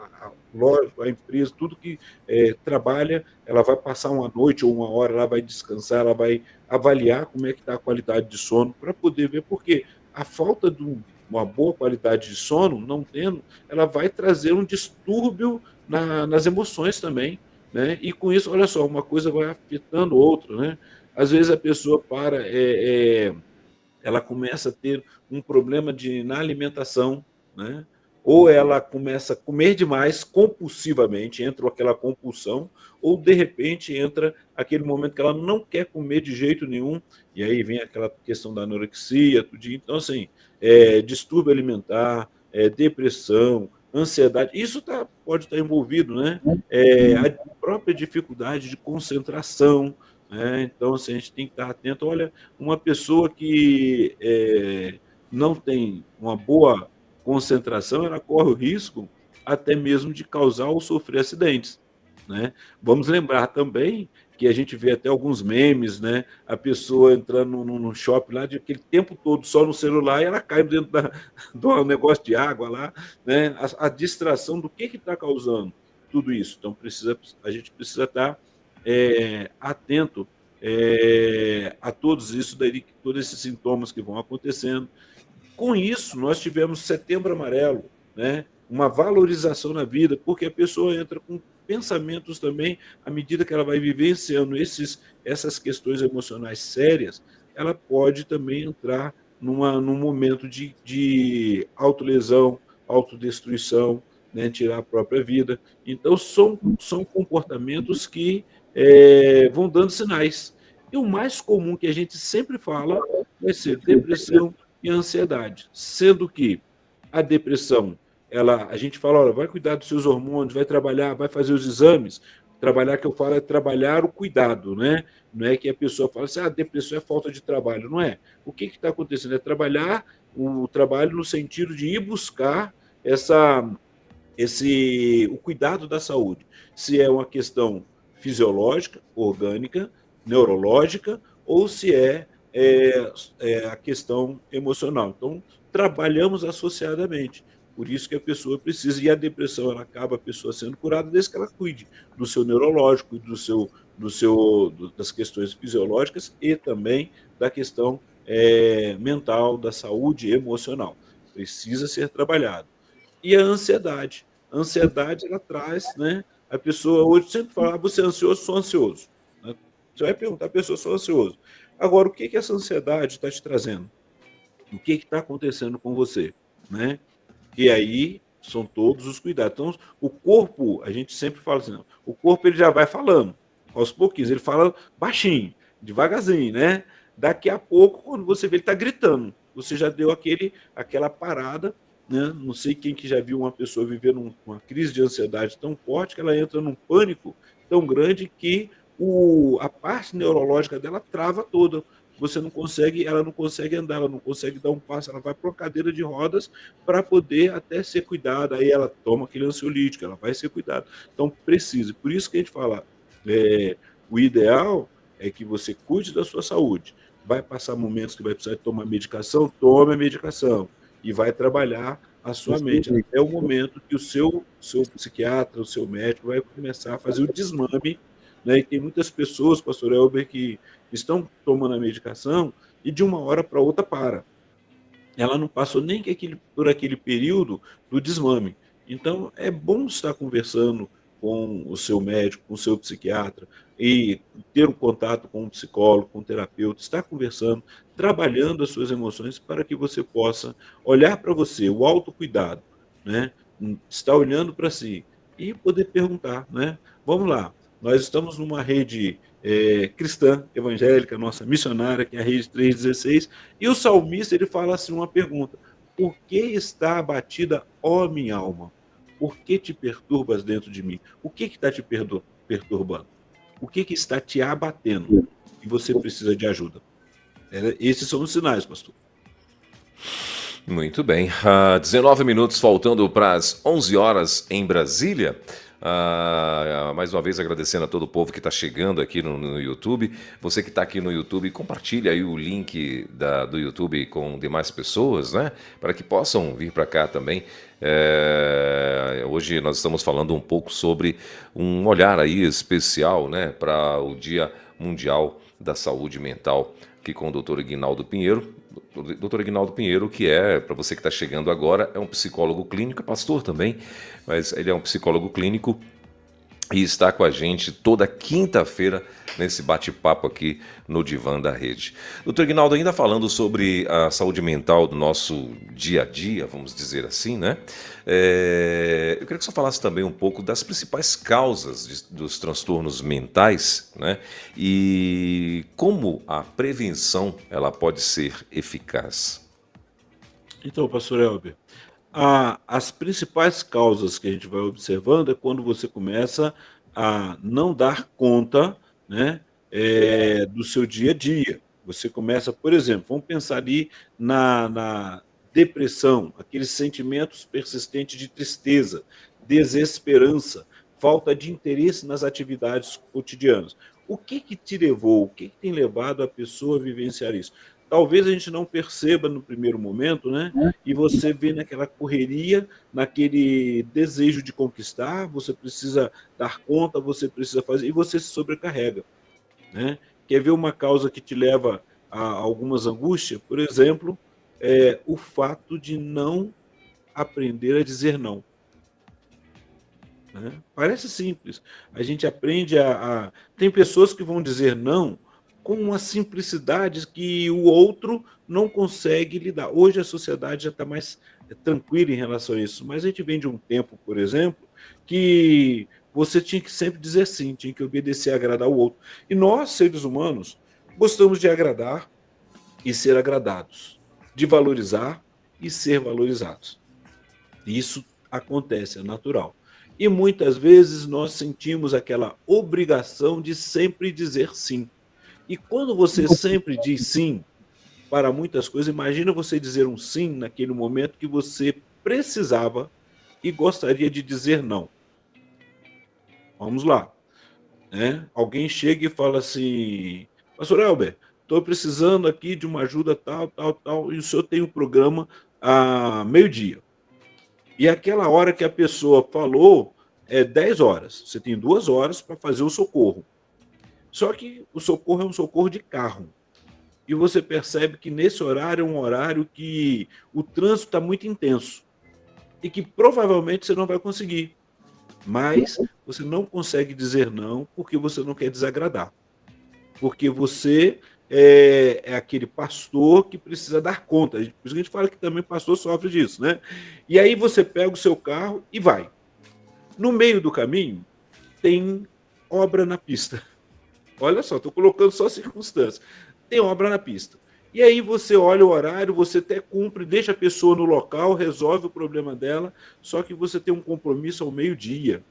loja, a empresa, tudo que trabalha, ela vai passar uma noite ou uma hora, ela vai descansar, ela vai avaliar como é que está a qualidade de sono, para poder ver, porque a falta de uma boa qualidade de sono, não tendo, ela vai trazer um distúrbio nas emoções também, né? E com isso, olha só, uma coisa vai afetando outra, né? Às vezes a pessoa ela começa a ter um problema na alimentação, né? Ou ela começa a comer demais compulsivamente, entra aquela compulsão, ou de repente entra aquele momento que ela não quer comer de jeito nenhum, e aí vem aquela questão da anorexia, tudo. Então, assim, distúrbio alimentar, depressão, ansiedade, isso pode estar envolvido, né? A própria dificuldade de concentração, né? Então, assim, a gente tem que estar atento. Olha, uma pessoa que não tem uma boa concentração, ela corre o risco até mesmo de causar ou sofrer acidentes, né? Vamos lembrar também que a gente vê até alguns memes, né? A pessoa entrando no shopping lá, de aquele tempo todo só no celular, e ela cai dentro do negócio de água lá, né? A distração do que está causando tudo isso. Então, a gente precisa estar atento a todos isso daí, todos esses sintomas que vão acontecendo. Com isso, nós tivemos Setembro Amarelo, né? Uma valorização na vida, porque a pessoa entra com pensamentos também, à medida que ela vai vivenciando essas questões emocionais sérias, ela pode também entrar num momento de autolesão, autodestruição, né, tirar a própria vida. Então, são comportamentos que vão dando sinais. E o mais comum que a gente sempre fala vai ser depressão e ansiedade, sendo que a depressão, a gente fala, olha, vai cuidar dos seus hormônios, vai trabalhar, vai fazer os exames. Trabalhar, que eu falo, é trabalhar o cuidado, né? Não é que a pessoa fala assim, depressão é falta de trabalho. Não é. O que está acontecendo? É trabalhar o trabalho no sentido de ir buscar o cuidado da saúde. Se é uma questão fisiológica, orgânica, neurológica, ou se é a questão emocional. Então, trabalhamos associadamente. Por isso que a pessoa precisa, e a depressão ela acaba a pessoa sendo curada desde que ela cuide do seu neurológico, das questões fisiológicas e também da questão mental, da saúde emocional. Precisa ser trabalhado. E a ansiedade. A ansiedade, ela traz, né? A pessoa hoje sempre fala, você é ansioso? Sou ansioso. Né? Você vai perguntar a pessoa, sou ansioso. Agora, o que essa ansiedade está te trazendo? O que está acontecendo com você? Né? E aí são todos os cuidados. Então, o corpo, a gente sempre fala assim, não, o corpo ele já vai falando, aos pouquinhos, ele fala baixinho, devagarzinho, né? Daqui a pouco, quando você vê, ele está gritando. Você já deu aquela parada, né? Não sei quem que já viu uma pessoa viver uma crise de ansiedade tão forte que ela entra num pânico tão grande que a parte neurológica dela trava toda. Ela não consegue andar, ela não consegue dar um passo, ela vai para uma cadeira de rodas para poder até ser cuidada. Aí ela toma aquele ansiolítico, ela vai ser cuidada. Então precisa. Por isso que a gente fala, o ideal é que você cuide da sua saúde. Vai passar momentos que vai precisar tomar medicação, tome a medicação e vai trabalhar a sua mente até o momento que o seu psiquiatra, o seu médico vai começar a fazer o desmame, né? E tem muitas pessoas, pastor Elber, que estão tomando a medicação e de uma hora para outra para. Ela não passou nem por aquele período do desmame. Então, é bom estar conversando com o seu médico, com o seu psiquiatra, e ter um contato com um psicólogo, com um terapeuta, estar conversando, trabalhando as suas emoções para que você possa olhar para você, o autocuidado, né? Estar olhando para si e poder perguntar, né? Vamos lá, nós estamos numa rede cristã, evangélica, nossa missionária, que é a Rede 316, e o salmista ele fala assim uma pergunta: por que está abatida, ó minha alma? Por que te perturbas dentro de mim? O que está te perturbando? O que está te abatendo? E você precisa de ajuda. Esses são os sinais, pastor. Muito bem. 19 minutos faltando para as 11 horas em Brasília. Mais uma vez agradecendo a todo o povo que está chegando aqui no YouTube. Você que está aqui no YouTube, compartilha aí o link do YouTube com demais pessoas, né? Para que possam vir para cá também. Hoje nós estamos falando um pouco sobre um olhar aí especial, né, para o Dia Mundial da Saúde Mental, aqui com o Dr. Ignaldo Pinheiro. Dr. Ignaldo Pinheiro, que para você que está chegando agora, é um psicólogo clínico, pastor também, mas ele é um psicólogo clínico e está com a gente toda quinta-feira nesse bate-papo aqui no Divã da Rede. Doutor Ignaldo, ainda falando sobre a saúde mental do nosso dia a dia, vamos dizer assim, né? Eu queria que você falasse também um pouco das principais causas dos transtornos mentais, né? E como a prevenção ela pode ser eficaz. Então, pastor Elber, as principais causas que a gente vai observando é quando você começa a não dar conta, né, do seu dia a dia. Você começa, por exemplo, vamos pensar ali na depressão, aqueles sentimentos persistentes de tristeza, desesperança, falta de interesse nas atividades cotidianas. O que te levou, o que tem levado a pessoa a vivenciar isso? Talvez a gente não perceba no primeiro momento, né? E você vê naquela correria, naquele desejo de conquistar, você precisa dar conta, você precisa fazer, e você se sobrecarrega, né? Quer ver uma causa que te leva a algumas angústias? Por exemplo, o fato de não aprender a dizer não. Né? Parece simples. A gente aprende Tem pessoas que vão dizer não com uma simplicidade que o outro não consegue lidar. Hoje a sociedade já está mais tranquilo em relação a isso, mas a gente vem de um tempo, por exemplo, que você tinha que sempre dizer sim, tinha que obedecer, agradar o outro. E nós, seres humanos, gostamos de agradar e ser agradados, de valorizar e ser valorizados. Isso acontece, é natural. E muitas vezes nós sentimos aquela obrigação de sempre dizer sim. E quando você sempre diz sim para muitas coisas, imagina você dizer um sim naquele momento que você precisava e gostaria de dizer não. Vamos lá, né? Alguém chega e fala assim: Pastor Elber, estou precisando aqui de uma ajuda tal, tal, tal, e o senhor tem um programa a meio-dia. E aquela hora que a pessoa falou é 10 horas. Você tem 2 horas para fazer o socorro. Só que o socorro é um socorro de carro. E você percebe que nesse horário é um horário que o trânsito está muito intenso. E que provavelmente você não vai conseguir. Mas você não consegue dizer não porque você não quer desagradar. Porque você é aquele pastor que precisa dar conta. Por isso que a gente fala que também pastor sofre disso, né? E aí você pega o seu carro e vai. No meio do caminho, tem obra na pista. Olha só, estou colocando só circunstâncias. Tem obra na pista. E aí você olha o horário, você até cumpre, deixa a pessoa no local, resolve o problema dela, só que você tem um compromisso ao meio-dia.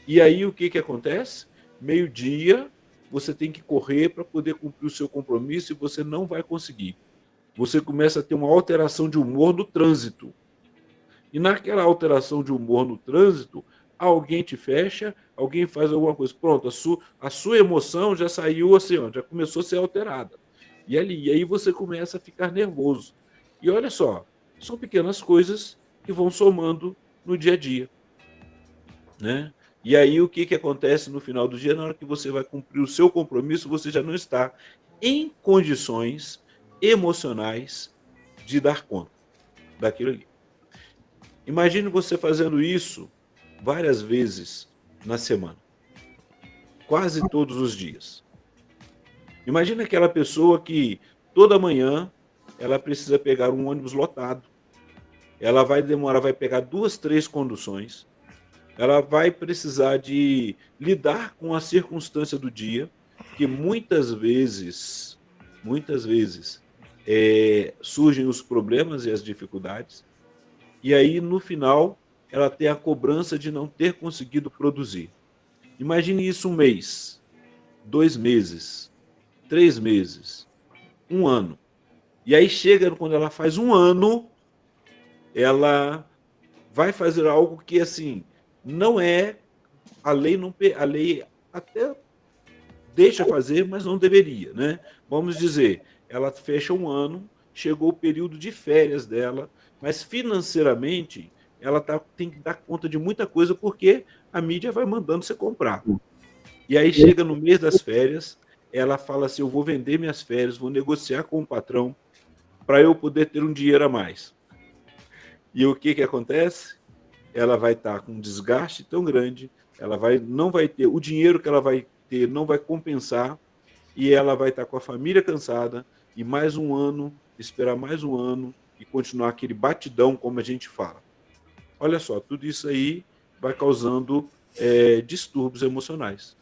E aí o que acontece? Meio-dia, você tem que correr para poder cumprir o seu compromisso e você não vai conseguir. Você começa a ter uma alteração de humor no trânsito. E naquela alteração de humor no trânsito, alguém te fecha, alguém faz alguma coisa. Pronto, a sua emoção já saiu assim, ó, já começou a ser alterada. E aí você começa a ficar nervoso. E olha só, são pequenas coisas que vão somando no dia a dia, né? E aí o que acontece no final do dia? Na hora que você vai cumprir o seu compromisso, você já não está em condições emocionais de dar conta daquilo ali. Imagine você fazendo isso várias vezes na semana, quase todos os dias. Imagina aquela pessoa que toda manhã ela precisa pegar um ônibus lotado, ela vai demorar, vai pegar 2, 3 conduções, ela vai precisar de lidar com a circunstância do dia, que muitas vezes, surgem os problemas e as dificuldades, e aí no final ela tem a cobrança de não ter conseguido produzir. Imagine isso 1 mês, 2 meses, 3 meses, 1 ano. E aí chega quando ela faz 1 ano, ela vai fazer algo que assim não é a lei até deixa fazer, mas não deveria, né? Vamos dizer, ela fecha 1 ano, chegou o período de férias dela, mas financeiramente ela tem que dar conta de muita coisa porque a mídia vai mandando você comprar. E aí chega no mês das férias, ela fala assim: eu vou vender minhas férias, vou negociar com o patrão para eu poder ter um dinheiro a mais. E o que acontece? Ela vai estar com um desgaste tão grande, não vai ter o dinheiro que ela vai ter, não vai compensar, e ela vai estar com a família cansada, e mais 1 ano, esperar mais 1 ano e continuar aquele batidão, como a gente fala. Olha só, tudo isso aí vai causando distúrbios emocionais.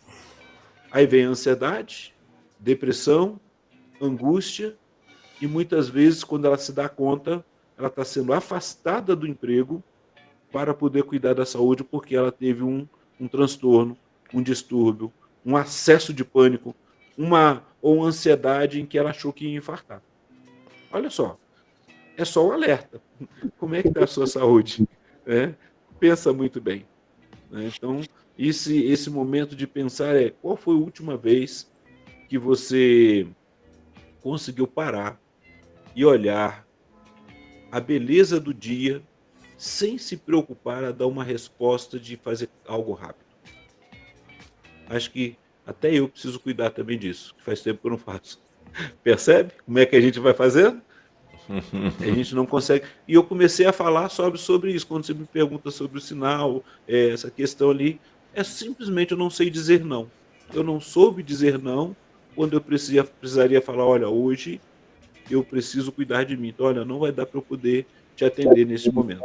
Aí vem a ansiedade, depressão, angústia, e muitas vezes, quando ela se dá conta, ela está sendo afastada do emprego para poder cuidar da saúde, porque ela teve um transtorno, um distúrbio, um acesso de pânico, ou uma ansiedade em que ela achou que ia infartar. Olha só, é só um alerta. Como é que está a sua saúde? Pensa muito bem. Então, esse momento de pensar qual foi a última vez que você conseguiu parar e olhar a beleza do dia sem se preocupar a dar uma resposta de fazer algo rápido. Acho que até eu preciso cuidar também disso, que faz tempo que eu não faço. Percebe como é que a gente vai fazendo? A gente não consegue. E eu comecei a falar sobre isso, quando você me pergunta sobre o sinal, essa questão ali, simplesmente eu não sei dizer não. Eu não soube dizer não quando eu precisaria falar: olha, hoje eu preciso cuidar de mim. Então, olha, não vai dar para eu poder te atender nesse momento.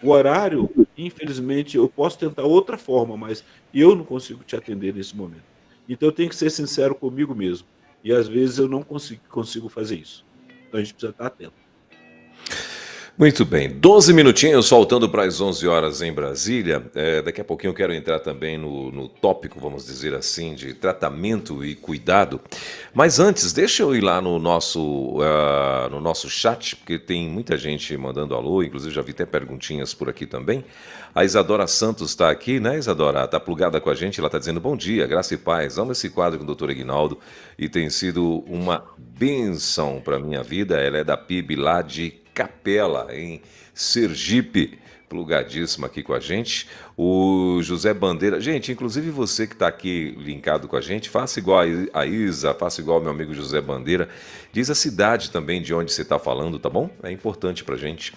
O horário, infelizmente, eu posso tentar outra forma, mas eu não consigo te atender nesse momento. Então eu tenho que ser sincero comigo mesmo. E às vezes eu não consigo fazer isso. Então a gente precisa estar atento. Muito bem, 12 minutinhos faltando para as 11 horas em Brasília. Daqui a pouquinho eu quero entrar também no tópico, vamos dizer assim, de tratamento e cuidado. Mas antes, deixa eu ir lá no nosso chat, porque tem muita gente mandando alô, inclusive já vi até perguntinhas por aqui também. A Isadora Santos está aqui, né, Isadora? Está plugada com a gente, ela está dizendo bom dia, graça e paz. Amo esse quadro com o doutor Aguinaldo e tem sido uma bênção para a minha vida. Ela é da PIB lá de Capela, em Sergipe, plugadíssima aqui com a gente. O José Bandeira, gente, inclusive você que está aqui linkado com a gente, faça igual a Isa, faça igual ao meu amigo José Bandeira, diz a cidade também de onde você está falando, tá bom? É importante pra gente.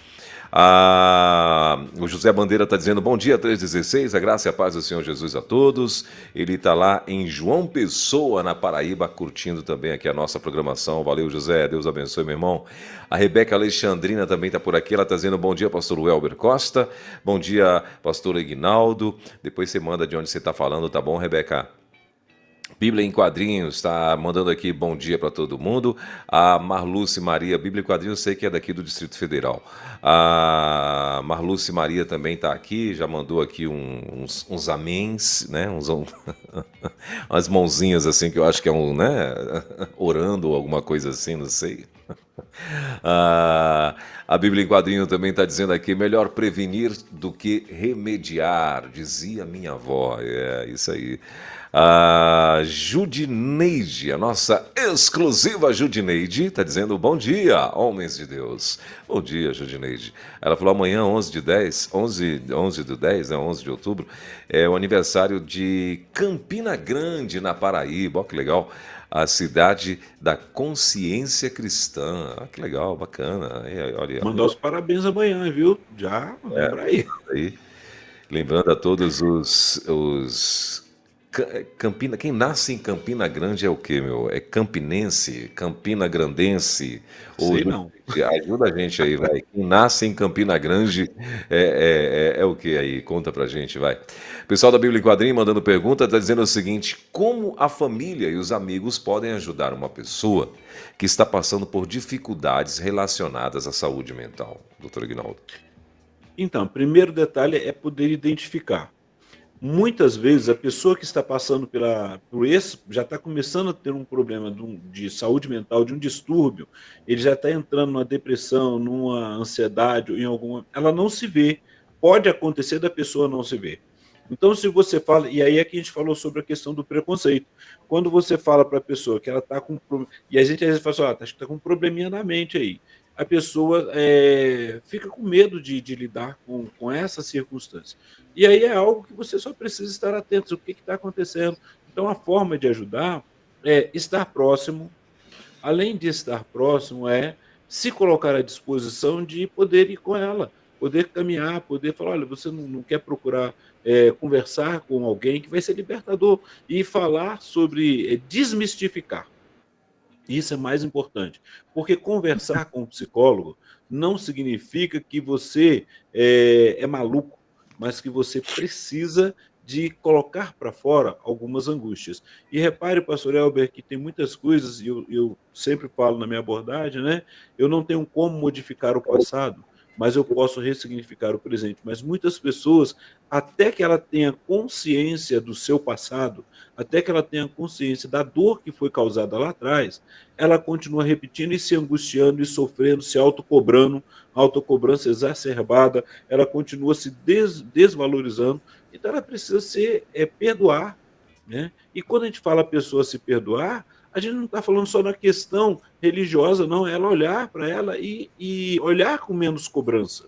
O José Bandeira está dizendo bom dia 316, a graça e a paz do Senhor Jesus a todos. Ele está lá em João Pessoa, na Paraíba, curtindo também aqui a nossa programação. Valeu, José, Deus abençoe, meu irmão. A Rebeca Alexandrina também está por aqui, ela está dizendo bom dia, pastor Welber Costa, bom dia, pastor Aguinaldo. Depois você manda de onde você está falando, tá bom, Rebeca? Bíblia em Quadrinhos está mandando aqui bom dia para todo mundo. A Marluce Maria, Bíblia em Quadrinhos, eu sei que é daqui do Distrito Federal. A Marluce Maria também está aqui, já mandou aqui uns améns, né? Umas mãozinhas assim, que eu acho que é né? Orando ou alguma coisa assim, não sei. A Bíblia em Quadrinho também está dizendo aqui, melhor prevenir do que remediar, dizia minha avó. É isso aí. A Judineide, a nossa exclusiva Judineide, está dizendo bom dia, homens de Deus. Bom dia, Judineide. Ela falou amanhã, 11 de 10, 11 do 10, né, 11 de outubro, é o aniversário de Campina Grande, na Paraíba. Olha que legal. A cidade da consciência cristã. Ah, que legal, bacana. Olha, Mandar os parabéns amanhã, viu? Já, lembra aí. Lembrando a todos os Campina, quem nasce em Campina Grande é o quê, meu? É campinense, Campina Grandense? Sei não. Ajuda a gente aí, vai. Quem nasce em Campina Grande é o quê aí? Conta pra gente, vai. Pessoal da Bíblia em Quadrinho mandando pergunta, está dizendo o seguinte: como a família e os amigos podem ajudar uma pessoa que está passando por dificuldades relacionadas à saúde mental? Doutor Aguinaldo. Então, primeiro detalhe é poder identificar. Muitas vezes a pessoa que está passando por esse, já está começando a ter um problema de saúde mental, de um distúrbio, ele já está entrando numa depressão, numa ansiedade, ou em alguma. Ela não se vê. Pode acontecer da pessoa não se ver. Então, se você fala, e aí é que a gente falou sobre a questão do preconceito. Quando você fala para a pessoa que ela está com. E a gente às vezes fala assim, acho que está com um probleminha na mente aí. A pessoa fica com medo de lidar com essa circunstância. E aí é algo que você só precisa estar atento, o que está acontecendo. Então, a forma de ajudar é estar próximo. Além de estar próximo, é se colocar à disposição de poder ir com ela, poder caminhar, poder falar, olha, você não quer procurar conversar com alguém que vai ser libertador e falar sobre desmistificar. Isso é mais importante, porque conversar com um psicólogo não significa que você é maluco, mas que você precisa de colocar para fora algumas angústias. E repare, pastor Elber, que tem muitas coisas, e eu sempre falo na minha abordagem, né? Eu não tenho como modificar o passado, mas eu posso ressignificar o presente. Mas muitas pessoas, até que ela tenha consciência do seu passado, até que ela tenha consciência da dor que foi causada lá atrás, ela continua repetindo e se angustiando e sofrendo, se autocobrando, autocobrança exacerbada, ela continua se desvalorizando. Então ela precisa perdoar. Né? E quando a gente fala a pessoa se perdoar, a gente não está falando só na questão religiosa, não, ela olhar para ela e olhar com menos cobrança,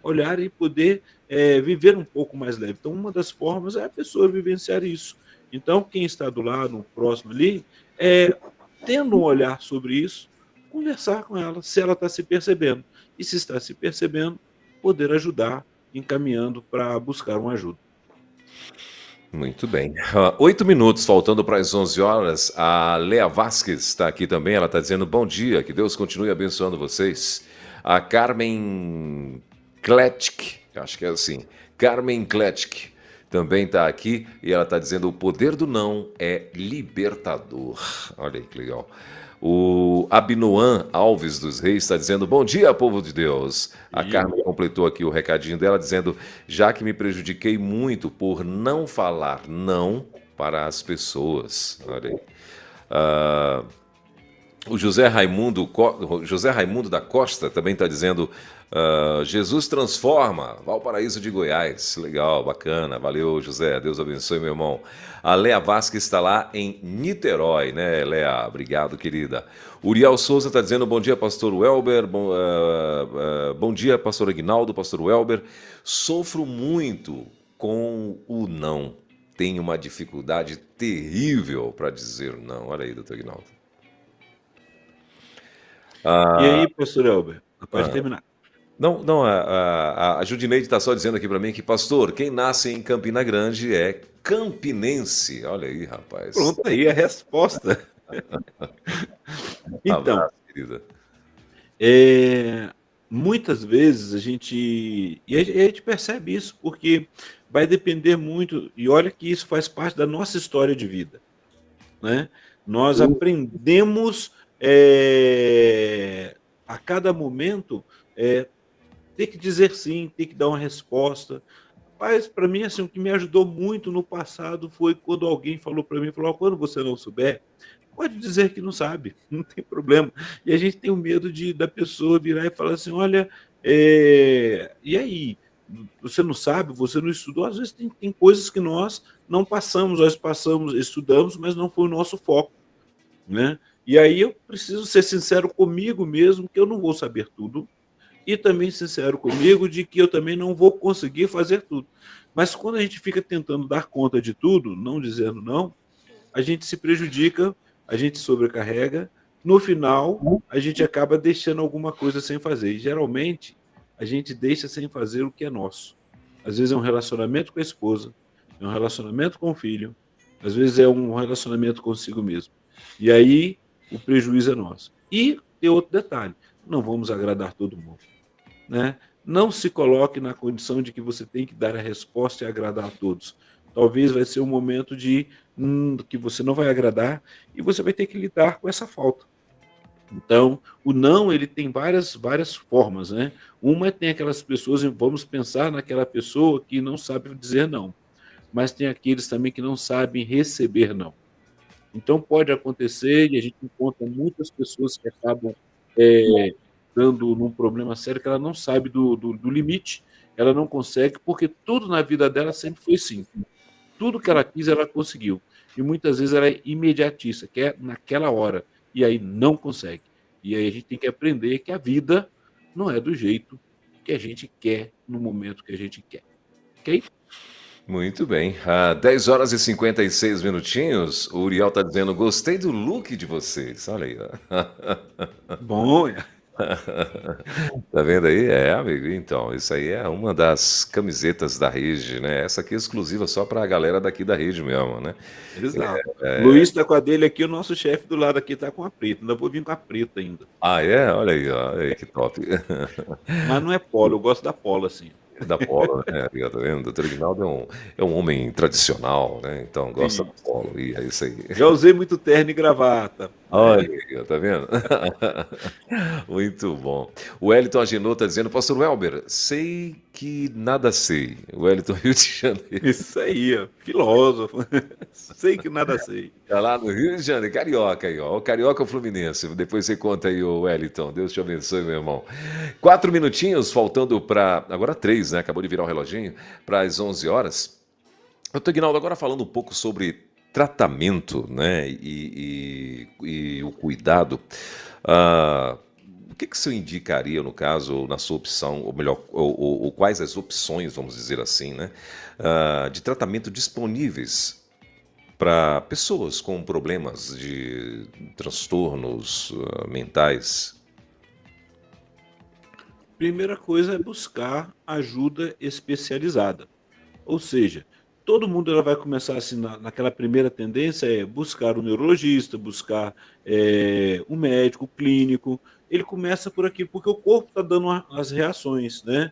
olhar e poder viver um pouco mais leve. Então, uma das formas é a pessoa vivenciar isso. Então, quem está do lado, próximo ali, tendo um olhar sobre isso, conversar com ela, se ela está se percebendo. E se está se percebendo, poder ajudar, encaminhando para buscar uma ajuda. Muito bem. 8 minutos, faltando para as 11 horas. A Lea Vasquez está aqui também. Ela está dizendo bom dia, que Deus continue abençoando vocês. A Carmen Kletschk, acho que é assim, Carmen Kletschk, também está aqui e ela está dizendo: o poder do não é libertador. Olha aí que legal. O Abinoam Alves dos Reis está dizendo: bom dia, povo de Deus. A Carmen completou aqui o recadinho dela dizendo: já que me prejudiquei muito por não falar não para as pessoas. Olha aí. Ah, o José Raimundo da Costa também está dizendo: Jesus transforma, Valparaíso de Goiás. Legal, bacana, valeu, José, Deus abençoe, meu irmão. A Lea Vasque está lá em Niterói, né, Lea? Obrigado, querida. Uriel Souza está dizendo: bom dia, pastor Welber, bom dia, pastor Aguinaldo, pastor Welber. Sofro muito com o não. Tenho uma dificuldade terrível para dizer não. Olha aí, doutor Aguinaldo. E aí, pastor Elber, pode terminar. Não, a Judineide está só dizendo aqui para mim que, pastor, quem nasce em Campina Grande é campinense. Olha aí, rapaz. Pronto, aí a resposta. Então, abraço, querida. muitas vezes a gente percebe isso porque vai depender muito, e olha que isso faz parte da nossa história de vida, né? Nós aprendemos a cada momento ter que dizer sim, ter que dar uma resposta. Mas para mim, assim, o que me ajudou muito no passado foi quando alguém falou para mim, falou: quando você não souber, pode dizer que não sabe, não tem problema. E a gente tem o medo da pessoa virar e falar assim: olha, e aí? Você não sabe, você não estudou. Às vezes tem coisas que nós não passamos, nós passamos, estudamos, mas não foi o nosso foco, né? E aí eu preciso ser sincero comigo mesmo, que eu não vou saber tudo, e também sincero comigo de que eu também não vou conseguir fazer tudo. Mas quando a gente fica tentando dar conta de tudo, não dizendo não, a gente se prejudica, a gente sobrecarrega, no final a gente acaba deixando alguma coisa sem fazer. E geralmente a gente deixa sem fazer o que é nosso. Às vezes é um relacionamento com a esposa, é um relacionamento com o filho, às vezes é um relacionamento consigo mesmo. E aí o prejuízo é nosso. E tem outro detalhe: não vamos agradar todo mundo, né? Não se coloque na condição de que você tem que dar a resposta e agradar a todos. Talvez vai ser um momento que você não vai agradar e você vai ter que lidar com essa falta. Então, o não, ele tem várias formas, né? Uma tem aquelas pessoas, vamos pensar naquela pessoa que não sabe dizer não, mas tem aqueles também que não sabem receber não. Então, pode acontecer, e a gente encontra muitas pessoas que acabam dando num problema sério, que ela não sabe do limite, ela não consegue, porque tudo na vida dela sempre foi sim. Tudo que ela quis, ela conseguiu. E muitas vezes ela é imediatista, quer naquela hora, e aí não consegue. E aí a gente tem que aprender que a vida não é do jeito que a gente quer, no momento que a gente quer. Ok? Muito bem. 10 horas e 56 minutinhos. O Uriel está dizendo: gostei do look de vocês. Olha aí. Bom, Tá vendo aí? Amigo. Então, isso aí é uma das camisetas da rede, né? Essa aqui é exclusiva só para a galera daqui da rede mesmo, né? exato. Luiz está com a dele aqui, o nosso chefe do lado aqui está com a preta. Ainda vou vir com a preta ainda. Ah, é? Olha aí, ó. Olha aí, que top. Mas não é polo, eu gosto da polo, assim. Da polo, né? Tá vendo? O doutor Ignaldo é um homem tradicional, né? Então gosta do polo. E é isso aí. Já usei muito terno e gravata. Olha aí, tá vendo? Muito bom. O Wellington Agenor está dizendo: pastor Welber, sei que nada sei. O Wellington, Rio de Janeiro. Isso aí, ó, filósofo. Sei que nada sei. Tá lá no Rio de Janeiro, carioca aí, ó. O carioca Fluminense. Depois você conta aí, o Wellington. Deus te abençoe, meu irmão. 4 minutinhos, faltando para. Agora 3, né? Acabou de virar o reloginho. Para as 11 horas. Eu tô, Ignaldo, agora falando um pouco sobre tratamento, né? E o cuidado. O que você indicaria, no caso, na sua opção, ou melhor, ou quais as opções, vamos dizer assim, né? De tratamento disponíveis para pessoas com problemas de transtornos mentais? Primeira coisa é buscar ajuda especializada. Ou seja, todo mundo ela vai começar assim, naquela primeira tendência é buscar um neurologista, buscar um médico clínico, ele começa por aqui, porque o corpo está dando as reações, né?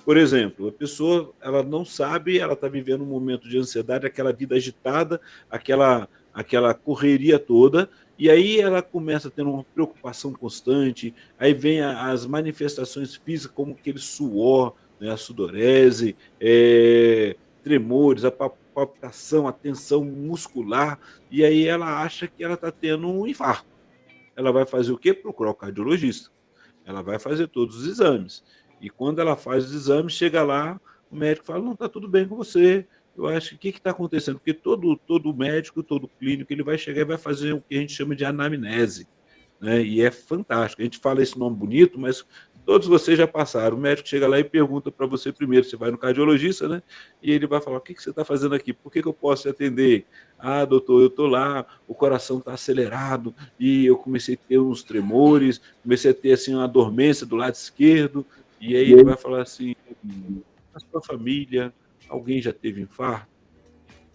Por exemplo, a pessoa ela não sabe, ela está vivendo um momento de ansiedade, aquela vida agitada, aquela correria toda, e aí ela começa a ter uma preocupação constante, aí vem as manifestações físicas, como aquele suor, né, a sudorese, tremores, a palpitação, a tensão muscular, e aí ela acha que ela está tendo um infarto. Ela vai fazer o quê? Procurar o cardiologista. Ela vai fazer todos os exames. E quando ela faz os exames, chega lá, o médico fala, não, está tudo bem com você. Eu acho que o que está acontecendo? Porque todo médico, todo clínico, ele vai chegar e vai fazer o que a gente chama de anamnese, né? E é fantástico. A gente fala esse nome bonito, mas todos vocês já passaram. O médico chega lá e pergunta para você primeiro, você vai no cardiologista, né? E ele vai falar, o que você está fazendo aqui? Por que eu posso te atender? Ah, doutor, eu estou lá, o coração está acelerado e eu comecei a ter uns tremores, comecei a ter assim, uma dormência do lado esquerdo. E aí ele vai falar assim, na sua família, alguém já teve infarto?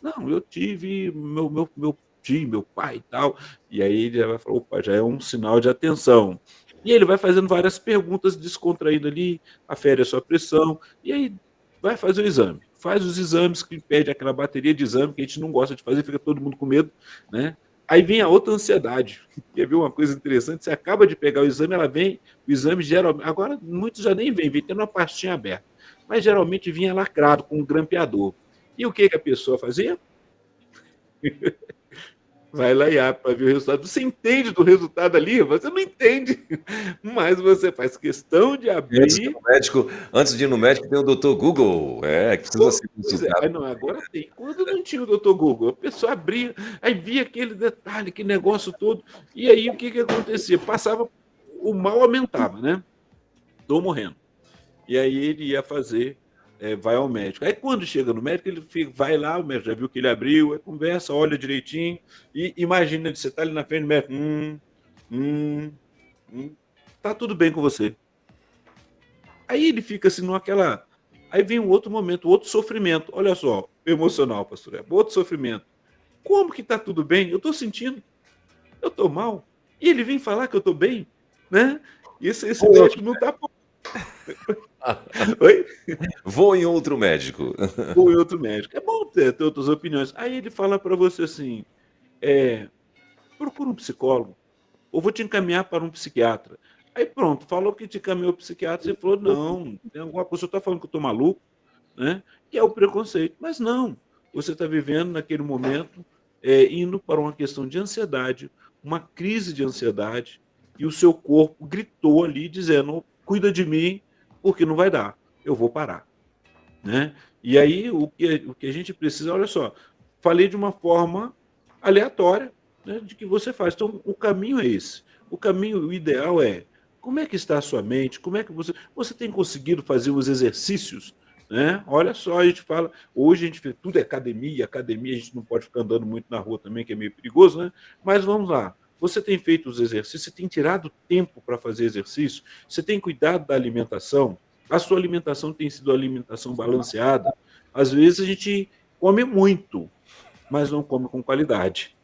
Não, eu tive, meu tio, meu pai e tal. E aí ele vai falar, opa, já é um sinal de atenção. E ele vai fazendo várias perguntas descontraídas ali, afere a sua pressão, e aí vai fazer o exame. Faz os exames que pede aquela bateria de exame que a gente não gosta de fazer, fica todo mundo com medo, né? Aí vem a outra ansiedade. Quer ver uma coisa interessante? Você acaba de pegar o exame, ela vem, o exame geralmente. Agora, muitos já nem vem tendo uma pastinha aberta. Mas geralmente vinha lacrado com um grampeador. E o que a pessoa fazia? Vai lá e abre para ver o resultado. Você entende do resultado ali? Você não entende, mas você faz questão de abrir. Antes de ir no médico, tem o doutor Google, que precisa ser consultado. Não, agora tem. Quando não tinha o doutor Google, a pessoa abria, aí via aquele detalhe, aquele negócio todo, e aí o que acontecia? Passava, o mal aumentava, né? Estou morrendo. E aí ele ia fazer, vai ao médico. Aí quando chega no médico, ele vai lá, o médico já viu que ele abriu, aí conversa, olha direitinho, e imagina, você está ali na frente do médico, tá tudo bem com você. Aí ele fica assim, naquela. Aí vem um outro momento, outro sofrimento. Olha só, emocional, pastor Ebo, outro sofrimento. Como que tá tudo bem? Eu tô sentindo, eu tô mal. E ele vem falar que eu tô bem, né? E esse médico não tá. Oi? Vou em outro médico. Vou em outro médico. É bom ter outras opiniões. Aí ele fala para você assim: procura um psicólogo, ou vou te encaminhar para um psiquiatra. Aí pronto, falou que te encaminhou para o psiquiatra, você falou: não, tem alguma coisa, você está falando que eu estou maluco, né? Que é o preconceito. Mas não, você está vivendo naquele momento, indo para uma questão de ansiedade, uma crise de ansiedade, e o seu corpo gritou ali, dizendo: cuida de mim, porque não vai dar, eu vou parar. Né? E aí o que a gente precisa, olha só, falei de uma forma aleatória, né, de que você faz. Então, o caminho é esse. O caminho, o ideal é como é que está a sua mente, como é que você tem conseguido fazer os exercícios, né? Olha só, a gente fala, hoje a gente vê tudo é academia, a gente não pode ficar andando muito na rua também, que é meio perigoso, né? Mas vamos lá. Você tem feito os exercícios, você tem tirado tempo para fazer exercício, você tem cuidado da alimentação, a sua alimentação tem sido alimentação balanceada. Às vezes a gente come muito, mas não come com qualidade.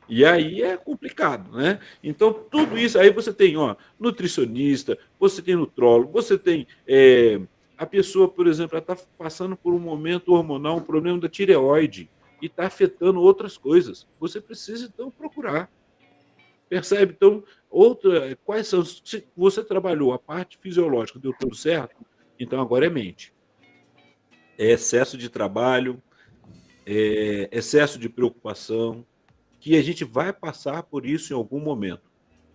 E aí é complicado, né? Então, tudo isso, aí você tem, nutricionista, você tem nutrólogo, você tem a pessoa, por exemplo, ela está passando por um momento hormonal, um problema da tireoide, e está afetando outras coisas. Você precisa, então, procurar. Percebe? Então, quais são? Se você trabalhou a parte fisiológica, deu tudo certo, então agora é mente. É excesso de trabalho, é excesso de preocupação, que a gente vai passar por isso em algum momento.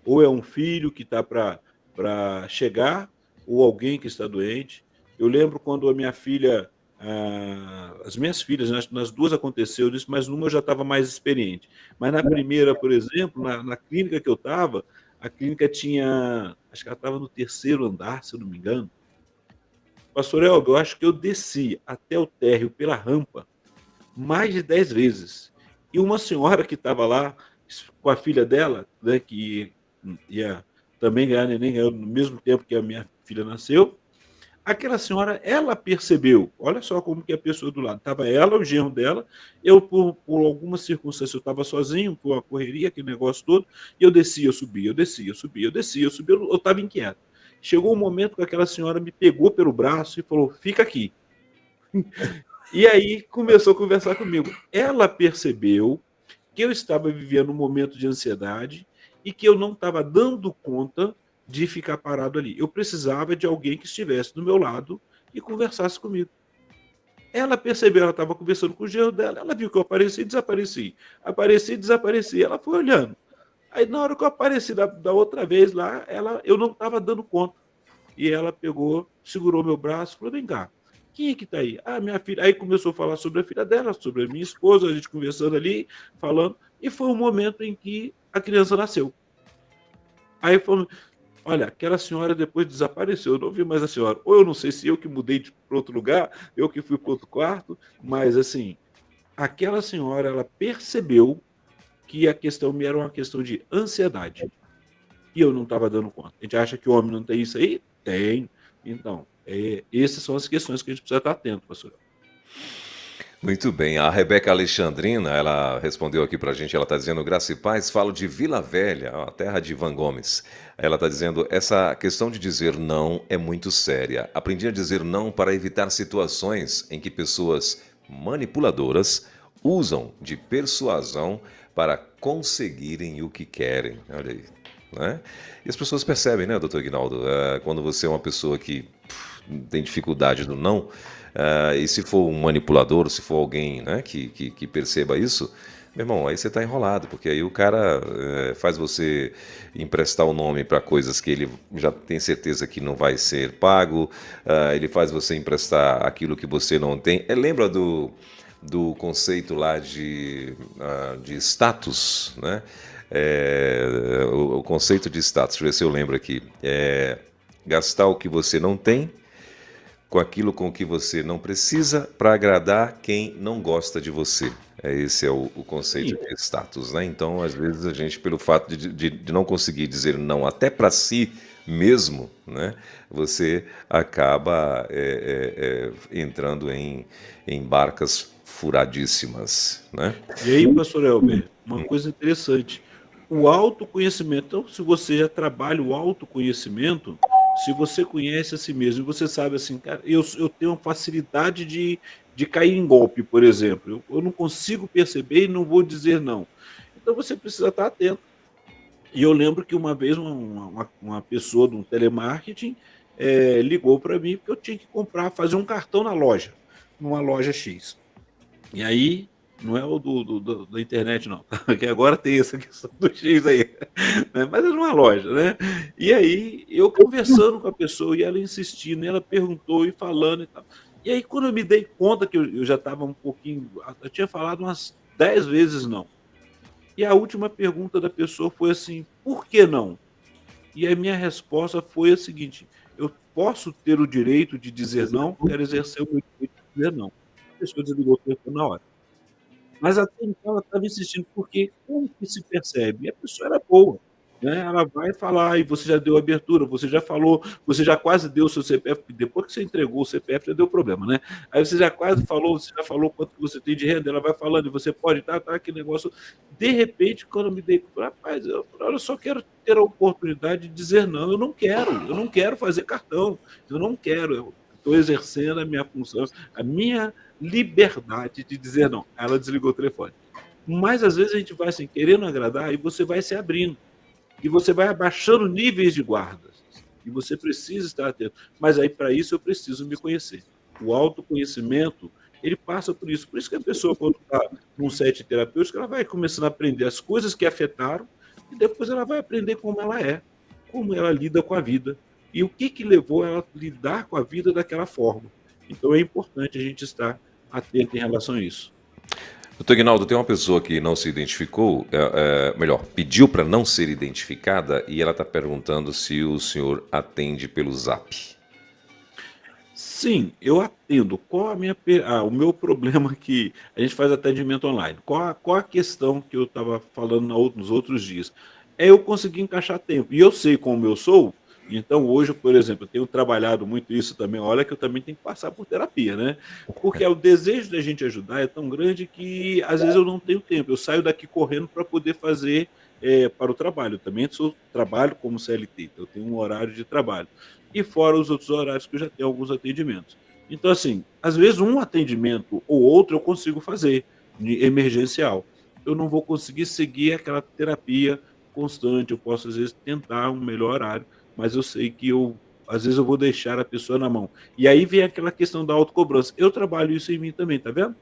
Ou é um filho que está para chegar, ou alguém que está doente. Eu lembro quando a minha filha, as minhas filhas, nas duas aconteceu isso, mas numa eu já estava mais experiente. Mas na primeira, por exemplo, na clínica que eu estava, a clínica tinha, acho que ela estava no 3º andar, se eu não me engano. Pastor Elber, eu acho que eu desci até o térreo pela rampa mais de 10 vezes. E uma senhora que estava lá com a filha dela, né, que ia também ganhar neném, ganhou no mesmo tempo que a minha filha nasceu, Aquela senhora, ela percebeu, olha só como que é a pessoa do lado, estava ela, o genro dela, eu por alguma circunstância eu estava sozinho, por uma correria, aquele negócio todo, e eu descia, eu subia, eu descia, eu subia, eu descia, eu subia, eu estava inquieto. Chegou um momento que aquela senhora me pegou pelo braço e falou: "Fica aqui". E aí começou a conversar comigo. Ela percebeu que eu estava vivendo um momento de ansiedade e que eu não estava dando conta de ficar parado ali. Eu precisava de alguém que estivesse do meu lado e conversasse comigo. Ela percebeu, ela estava conversando com o genro dela, ela viu que eu apareci e desapareci. Apareci e desapareci. Ela foi olhando. Aí, na hora que eu apareci da outra vez lá, eu não estava dando conta. E ela pegou, segurou meu braço e falou: "Vem cá, quem é que está aí?". "Ah, minha filha". Aí começou a falar sobre a filha dela, sobre a minha esposa, a gente conversando ali, falando, e foi um momento em que a criança nasceu. Aí falou: "Olha, aquela senhora depois desapareceu, eu não vi mais a senhora". Ou eu não sei se eu que mudei para outro lugar, eu que fui para outro quarto, mas assim, aquela senhora, ela percebeu que a questão minha era uma questão de ansiedade. E eu não estava dando conta. A gente acha que o homem não tem isso aí? Tem. Então, essas são as questões que a gente precisa estar atento, pastor. Muito bem, a Rebeca Alexandrina, ela respondeu aqui pra gente, ela está dizendo: "Graça e paz, falo de Vila Velha, a terra de Ivan Gomes". Ela está dizendo: "Essa questão de dizer não é muito séria. Aprendi a dizer não para evitar situações em que pessoas manipuladoras usam de persuasão para conseguirem o que querem". Olha aí, né? E as pessoas percebem, né, doutor Ignaldo, quando você é uma pessoa que tem dificuldade do não, e se for um manipulador, se for alguém, né, que perceba isso, meu irmão, aí você está enrolado, porque aí o cara faz você emprestar o nome para coisas que ele já tem certeza que não vai ser pago, ele faz você emprestar aquilo que você não tem. Lembra do conceito lá de status, né? O conceito de status, deixa eu ver se eu lembro aqui. Gastar o que você não tem com aquilo com que você não precisa para agradar quem não gosta de você. Esse é o conceito Sim, de status, né? Então, às vezes, a gente, pelo fato de não conseguir dizer não até para si mesmo, né? Você acaba entrando em barcas furadíssimas, né? e aí, pastor Elber, uma coisa interessante, o autoconhecimento. Então, se você já trabalha o autoconhecimento, se você conhece a si mesmo e você sabe assim: "Cara, eu tenho uma facilidade de cair em golpe", por exemplo, eu não consigo perceber e não vou dizer não. Então você precisa estar atento. E eu lembro que uma vez uma pessoa de um telemarketing, ligou para mim, porque eu tinha que comprar, fazer um cartão na loja, numa loja X. E aí, não é o da internet não, que agora tem essa questão do X aí, né, mas é numa loja, né. E aí, eu conversando com a pessoa e ela insistindo, e ela perguntou e falando e tal. E aí quando eu me dei conta que eu já estava um pouquinho, eu tinha falado umas 10 vezes não. E a última pergunta da pessoa foi assim: "Por que não?". E a minha resposta foi a seguinte: "Eu posso ter o direito de dizer não, quero exercer o meu direito de dizer não". A pessoa desligou o telefone na hora. Mas até então ela estava insistindo, porque como que se percebe? E a pessoa era boa, né, ela vai falar: "E você já deu abertura, você já falou, você já quase deu o seu CPF", depois que você entregou o CPF já deu problema, né. Aí você já quase falou, você já falou quanto que você tem de renda, ela vai falando: "E você pode tá, tá", aquele negócio. De repente, quando eu me dei conta, rapaz, eu só quero ter a oportunidade de dizer não, eu não quero fazer cartão, eu não quero, eu estou exercendo a minha função, a minha liberdade de dizer não. Ela desligou o telefone. Mas às vezes a gente vai assim, querendo agradar, e você vai se abrindo, e você vai abaixando níveis de guardas, e você precisa estar atento. Mas aí para isso eu preciso me conhecer. O autoconhecimento, ele passa por isso que a pessoa quando está num set terapêutico, ela vai começando a aprender as coisas que afetaram, e depois ela vai aprender como ela é, como ela lida com a vida, e o que levou ela a lidar com a vida daquela forma. Então é importante a gente estar atento em relação a isso. Doutor Ignaldo, tem uma pessoa que não se identificou, melhor, pediu para não ser identificada e ela está perguntando se o senhor atende pelo Zap. Sim, eu atendo. Qual a minha o meu problema aqui, a gente faz atendimento online. Qual a questão que eu estava falando nos outros dias? É eu conseguir encaixar tempo. E eu sei como eu sou, Então, hoje, por exemplo, eu tenho trabalhado muito isso também. Olha que eu também tenho que passar por terapia, né? Porque o desejo da gente ajudar é tão grande que às vezes eu não tenho tempo. Eu saio daqui correndo para poder fazer para o trabalho. Eu também trabalho como CLT, então eu tenho um horário de trabalho. E fora os outros horários que eu já tenho alguns atendimentos. Então, assim, às vezes um atendimento ou outro eu consigo fazer, emergencial. Eu não vou conseguir seguir aquela terapia constante. Eu posso, às vezes, tentar um melhor horário, mas eu sei que às vezes eu vou deixar a pessoa na mão. E aí vem aquela questão da autocobrança. Eu trabalho isso em mim também, tá vendo?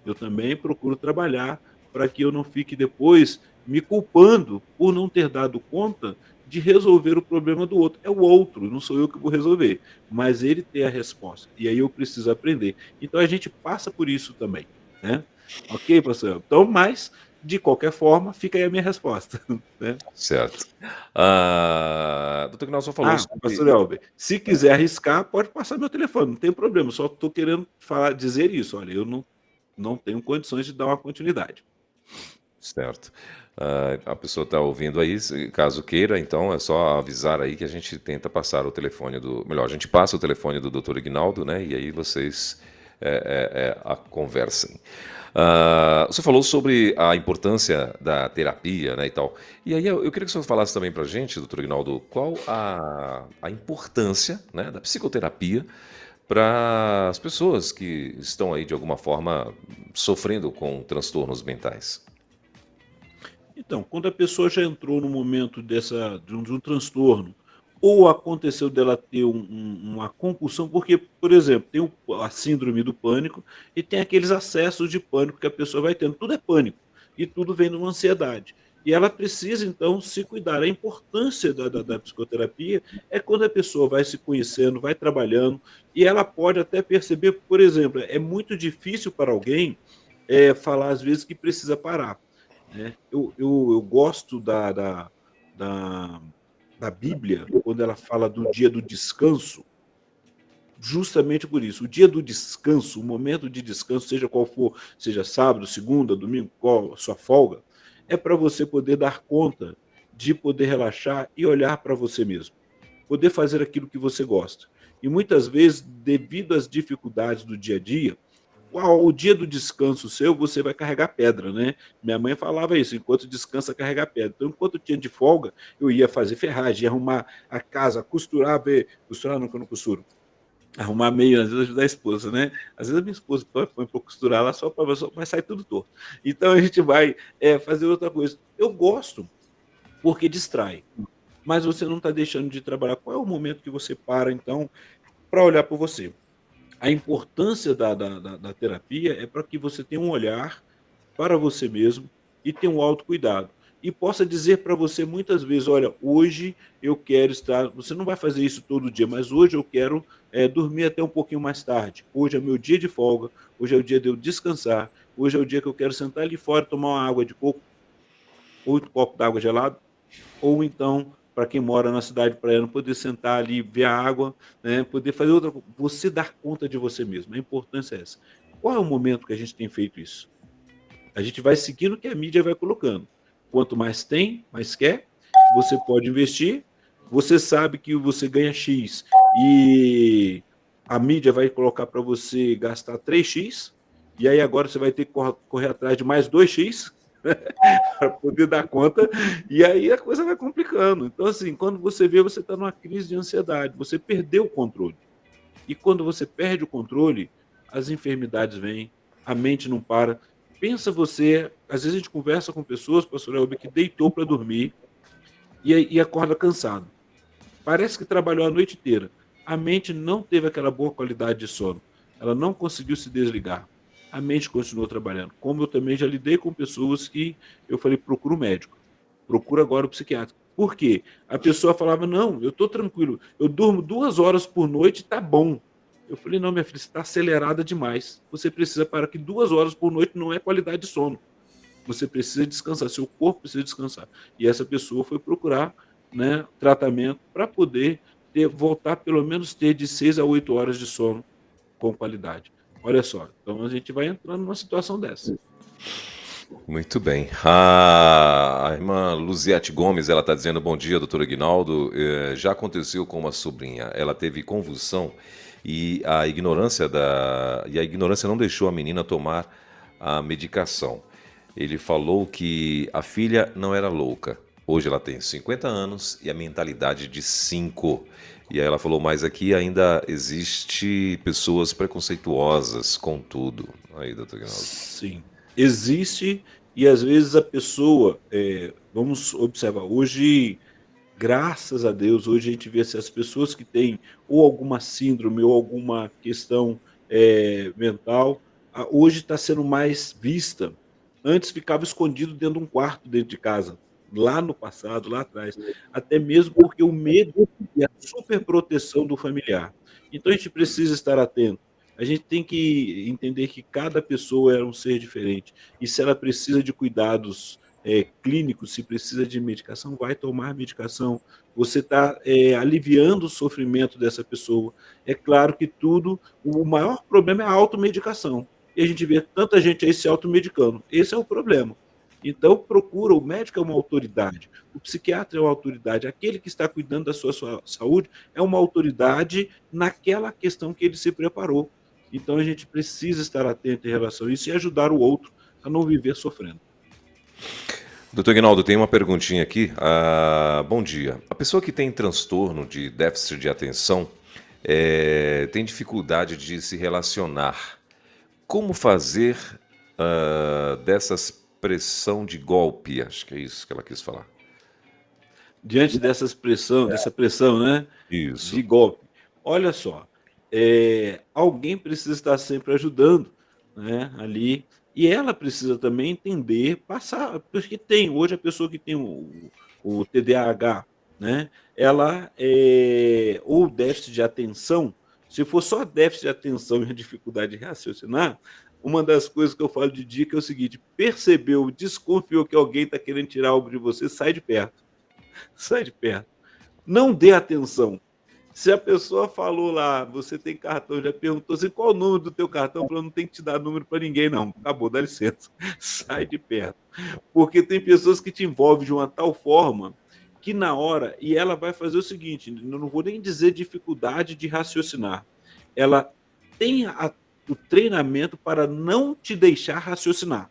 Eu também procuro trabalhar para que eu não fique depois me culpando por não ter dado conta de resolver o problema do outro. É o outro, não sou eu que vou resolver, mas ele tem a resposta. E aí eu preciso aprender. Então a gente passa por isso também, né? Ok, pastor? Então, mas, de qualquer forma, fica aí a minha resposta, né? Certo. Doutor Ignaldo só falou Pastor sobre. Elber, se quiser arriscar, pode passar meu telefone, não tem problema. Só estou querendo dizer isso. Olha, eu não tenho condições de dar uma continuidade. Certo. A pessoa está ouvindo aí, caso queira, então é só avisar aí que a gente tenta passar o telefone do. Melhor, a gente passa o telefone do Dr. Ignaldo, né? E aí vocês conversem. Você falou sobre a importância da terapia, né, e tal. E aí eu queria que o senhor falasse também para a gente, doutor Ignaldo, qual a importância, né, da psicoterapia para as pessoas que estão aí, de alguma forma, sofrendo com transtornos mentais. Então, quando a pessoa já entrou no momento de um transtorno, ou aconteceu dela ter uma compulsão, porque, por exemplo, tem a síndrome do pânico e tem aqueles acessos de pânico que a pessoa vai tendo. Tudo é pânico e tudo vem de uma ansiedade. E ela precisa, então, se cuidar. A importância da psicoterapia é quando a pessoa vai se conhecendo, vai trabalhando, e ela pode até perceber, por exemplo, é muito difícil para alguém falar, às vezes, que precisa parar, né? Eu gosto da, da Bíblia, quando ela fala do dia do descanso, justamente por isso. O dia do descanso, o momento de descanso, seja qual for, seja sábado, segunda, domingo, qual a sua folga, é para você poder dar conta de poder relaxar e olhar para você mesmo. Poder fazer aquilo que você gosta. E muitas vezes, devido às dificuldades do dia a dia, o dia do descanso seu, você vai carregar pedra, né? Minha mãe falava isso, enquanto descansa, carregar pedra. Então, enquanto eu tinha de folga, eu ia fazer ferragem, ia arrumar a casa, costurar não, que eu não costuro, arrumar meio, às vezes ajudar a esposa, né? Às vezes a minha esposa põe para costurar lá só para vai sair tudo torto. Então, a gente vai fazer outra coisa. Eu gosto, porque distrai, mas você não está deixando de trabalhar. Qual é o momento que você para, então, para olhar por você? A importância da terapia é para que você tenha um olhar para você mesmo e tenha um autocuidado. E possa dizer para você muitas vezes: olha, hoje eu quero estar. Você não vai fazer isso todo dia, mas hoje eu quero dormir até um pouquinho mais tarde. Hoje é meu dia de folga, hoje é o dia de eu descansar, hoje é o dia que eu quero sentar ali fora, tomar uma água de coco, 8 copos d'água gelado, ou então, para quem mora na cidade praiana, poder sentar ali, ver a água, né, poder fazer outra coisa. Você dar conta de você mesmo. A importância é essa. Qual é o momento que a gente tem feito isso? A gente vai seguindo o que a mídia vai colocando. Quanto mais tem, mais quer, você pode investir, você sabe que você ganha X e a mídia vai colocar para você gastar 3x, e aí agora você vai ter que correr atrás de mais 2x para poder dar conta, e aí a coisa vai complicando. Então, assim, quando você vê, você está numa crise de ansiedade, você perdeu o controle. E quando você perde o controle, as enfermidades vêm, a mente não para. Pensa você, às vezes a gente conversa com pessoas, pastor Elber, que deitou para dormir e acorda cansado. Parece que trabalhou a noite inteira. A mente não teve aquela boa qualidade de sono. Ela não conseguiu se desligar. A mente continuou trabalhando. Como eu também já lidei com pessoas que eu falei: procura um médico, procura agora o psiquiatra. Por quê? A pessoa falava: não, eu estou tranquilo, eu durmo 2 horas por noite, tá bom. Eu falei: não, minha filha, você está acelerada demais. Você precisa parar, que 2 horas por noite não é qualidade de sono. Você precisa descansar, seu corpo precisa descansar. E essa pessoa foi procurar, né, tratamento para poder voltar, pelo menos ter de 6 a 8 horas de sono com qualidade. Olha só, então a gente vai entrando numa situação dessa. Muito bem. A irmã Luziete Gomes, ela está dizendo bom dia, doutor Aguinaldo. Já aconteceu com uma sobrinha. Ela teve convulsão e a ignorância não deixou a menina tomar a medicação. Ele falou que a filha não era louca. Hoje ela tem 50 anos e a mentalidade de 5. E aí ela falou, mas aqui ainda existe pessoas preconceituosas com tudo. Aí, doutor Aguinaldo. Sim, existe, e às vezes a pessoa, vamos observar, hoje, graças a Deus, hoje a gente vê assim, as pessoas que têm ou alguma síndrome ou alguma questão mental, hoje está sendo mais vista. Antes ficava escondido dentro de um quarto, dentro de casa, lá no passado, lá atrás, até mesmo porque o medo e a superproteção do familiar. Então a gente precisa estar atento. A gente tem que entender que cada pessoa é um ser diferente. E se ela precisa de cuidados clínicos, se precisa de medicação, vai tomar medicação. Você está aliviando o sofrimento dessa pessoa. É claro que o maior problema é a automedicação. E a gente vê tanta gente aí se automedicando. Esse é o problema. Então, procura, o médico é uma autoridade, o psiquiatra é uma autoridade, aquele que está cuidando da sua saúde é uma autoridade naquela questão que ele se preparou. Então, a gente precisa estar atento em relação a isso e ajudar o outro a não viver sofrendo. Doutor Aguinaldo, tem uma perguntinha aqui. Bom dia. A pessoa que tem transtorno de déficit de atenção tem dificuldade de se relacionar. Como fazer dessa expressão de golpe? Acho que é isso que ela quis falar. Diante dessa pressão, né, Isso. de golpe, olha só, alguém precisa estar sempre ajudando, né, ali, e ela precisa também entender, passar, porque hoje a pessoa que tem o TDAH, né, ela, ou déficit de atenção, se for só déficit de atenção e a dificuldade de raciocinar, uma das coisas que eu falo de dica é o seguinte: percebeu, desconfiou que alguém está querendo tirar algo de você, sai de perto. Sai de perto. Não dê atenção. Se a pessoa falou lá, você tem cartão, já perguntou assim, qual o número do teu cartão, falou, não tem que te dar número para ninguém, não. Acabou, dá licença. Sai de perto. Porque tem pessoas que te envolvem de uma tal forma que na hora, e ela vai fazer o seguinte, eu não vou nem dizer dificuldade de raciocinar. Ela tem o treinamento para não te deixar raciocinar.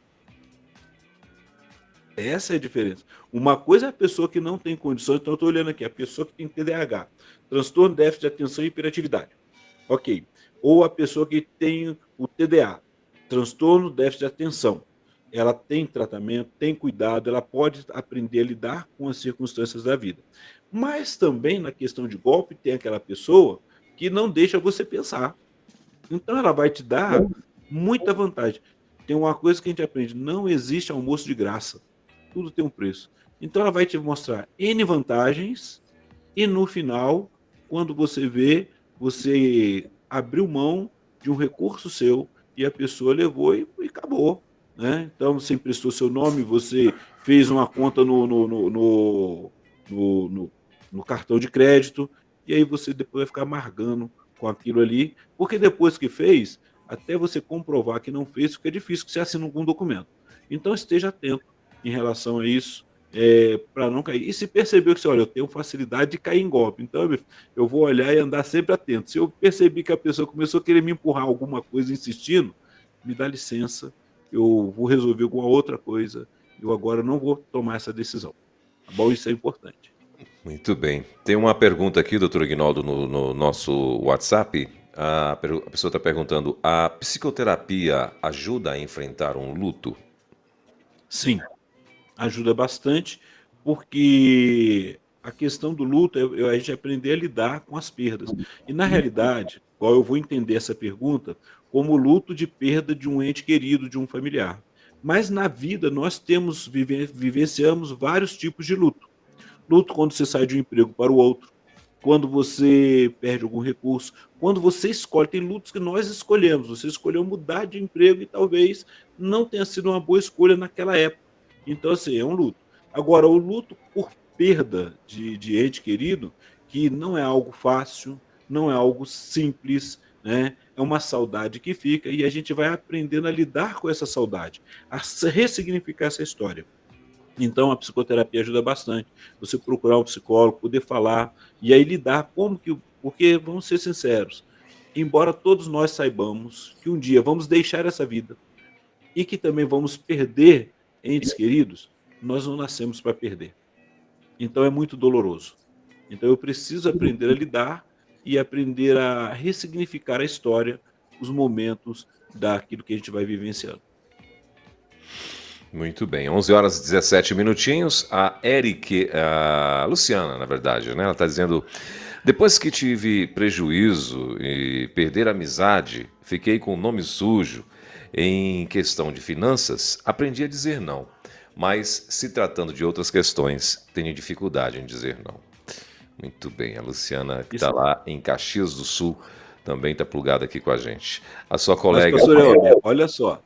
Essa é a diferença. Uma coisa é a pessoa que não tem condições, então eu estou olhando aqui, a pessoa que tem TDAH, transtorno de déficit de atenção e hiperatividade. Ok. Ou a pessoa que tem o TDA, transtorno de déficit de atenção. Ela tem tratamento, tem cuidado, ela pode aprender a lidar com as circunstâncias da vida. Mas também na questão de golpe tem aquela pessoa que não deixa você pensar. Então ela vai te dar muita vantagem. Tem uma coisa que a gente aprende, não existe almoço de graça. Tudo tem um preço. Então ela vai te mostrar N vantagens e no final, quando você vê, você abriu mão de um recurso seu e a pessoa levou e acabou. Né? Então você emprestou seu nome, você fez uma conta no cartão de crédito e aí você depois vai ficar amargando com aquilo ali, porque depois que fez, até você comprovar que não fez, fica difícil que você assine algum documento. Então esteja atento em relação a isso, para não cair. E se percebeu que, olha, eu tenho facilidade de cair em golpe, então eu vou olhar e andar sempre atento. Se eu percebi que a pessoa começou a querer me empurrar alguma coisa insistindo, me dá licença, eu vou resolver alguma outra coisa, eu agora não vou tomar essa decisão. Tá bom? Isso é importante. Muito bem. Tem uma pergunta aqui, doutor Aguinaldo, no nosso WhatsApp. A pessoa está perguntando, a psicoterapia ajuda a enfrentar um luto? Sim, ajuda bastante, porque a questão do luto é a gente aprender a lidar com as perdas. E na realidade, qual eu vou entender essa pergunta como luto de perda de um ente querido, de um familiar. Mas na vida nós vivenciamos vários tipos de luto. Luto quando você sai de um emprego para o outro, quando você perde algum recurso, quando você escolhe, tem lutos que nós escolhemos, você escolheu mudar de emprego e talvez não tenha sido uma boa escolha naquela época. Então, assim, é um luto. Agora, o luto por perda de ente querido, que não é algo fácil, não é algo simples, né? é uma saudade que fica e a gente vai aprendendo a lidar com essa saudade, a ressignificar essa história. Então a psicoterapia ajuda bastante. Você procurar um psicólogo, poder falar e aí lidar porque vamos ser sinceros, embora todos nós saibamos que um dia vamos deixar essa vida e que também vamos perder entes queridos, nós não nascemos para perder. Então é muito doloroso. Então eu preciso aprender a lidar e aprender a ressignificar a história, os momentos daquilo que a gente vai vivenciando. Muito bem, 11 horas e 17 minutinhos. A Luciana, na verdade, né? Ela está dizendo: depois que tive prejuízo e perder a amizade, fiquei com o nome sujo. Em questão de finanças, aprendi a dizer não. Mas, se tratando de outras questões, tenho dificuldade em dizer não. Muito bem, a Luciana, que está lá em Caxias do Sul, também está plugada aqui com a gente. A sua colega... Mas, pastor Elber, olha só.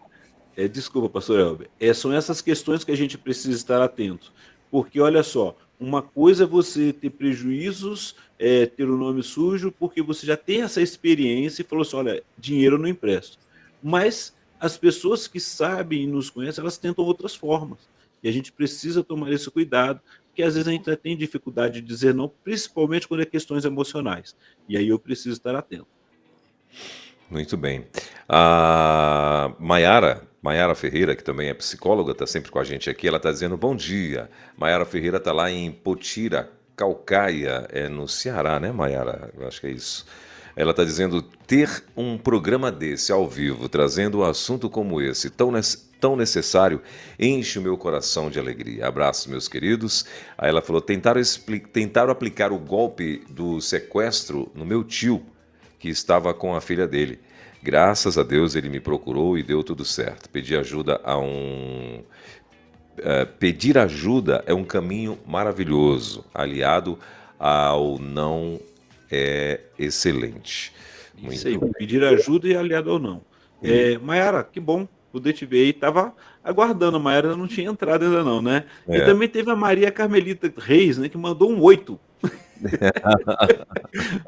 Desculpa, pastor Elber. São essas questões que a gente precisa estar atento. Porque, olha só, uma coisa é você ter prejuízos, ter o nome sujo, porque você já tem essa experiência e falou assim, olha, dinheiro eu não empresto. Mas as pessoas que sabem e nos conhecem, elas tentam outras formas. E a gente precisa tomar esse cuidado, porque às vezes a gente tem dificuldade de dizer não, principalmente quando é questões emocionais. E aí eu preciso estar atento. Muito bem. A Maiara Ferreira, que também é psicóloga, está sempre com a gente aqui, ela está dizendo bom dia. Maiara Ferreira está lá em Potira, Caucaia, no Ceará, né, Maiara? Eu acho que é isso. Ela está dizendo, ter um programa desse ao vivo, trazendo um assunto como esse, tão necessário, enche o meu coração de alegria. Abraços, meus queridos. Aí ela falou, tentaram aplicar o golpe do sequestro no meu tio, que estava com a filha dele. Graças a Deus ele me procurou e deu tudo certo. Pedir ajuda é um caminho maravilhoso, aliado ao não é excelente. Muito isso aí, bem. Pedir ajuda e aliado ou não. Maiara, que bom poder te ver aí. Estava aguardando, a Maiara não tinha entrado ainda não, né? E também teve a Maria Carmelita Reis, né, que mandou um 8.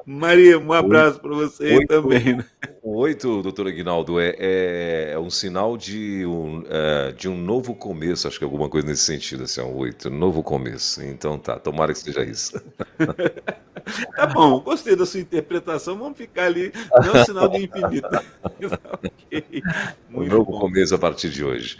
Maria, um abraço para você aí também. Né? O 8, doutor Aguinaldo, é um sinal de um novo começo, acho que alguma coisa nesse sentido, assim, um 8, novo começo. Então tá, tomara que seja isso. Tá bom, gostei da sua interpretação, vamos ficar ali, não é um sinal de infinito. Okay. Um novo começo a partir de hoje.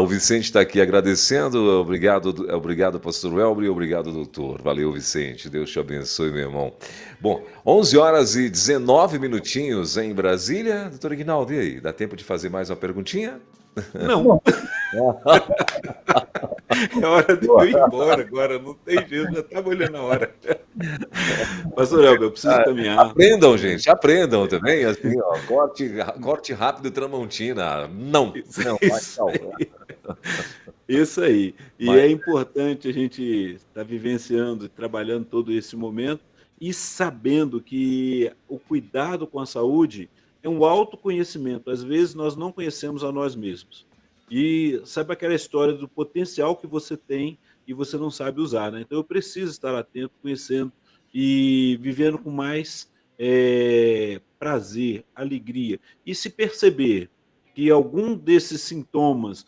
O Vicente está aqui agradecendo, obrigado pastor Elber, obrigado doutor, valeu Vicente, Deus te abençoe meu irmão. Bom, 11 horas e 19 minutinhos em Brasília, doutor Aguinaldo, e aí, dá tempo de fazer mais uma perguntinha? Não. É hora de eu ir embora agora, não tem jeito, já estava olhando a hora. Pastor Elber, eu preciso caminhar. Aprendam, gente, aprendam também, assim, ó, corte rápido Tramontina. Não. Isso aí. E é importante a gente estar vivenciando e trabalhando todo esse momento e sabendo que o cuidado com a saúde é um autoconhecimento. Às vezes nós não conhecemos a nós mesmos. E sabe aquela história do potencial que você tem e você não sabe usar, né? Então eu preciso estar atento, conhecendo e vivendo com mais prazer, alegria. E se perceber que algum desses sintomas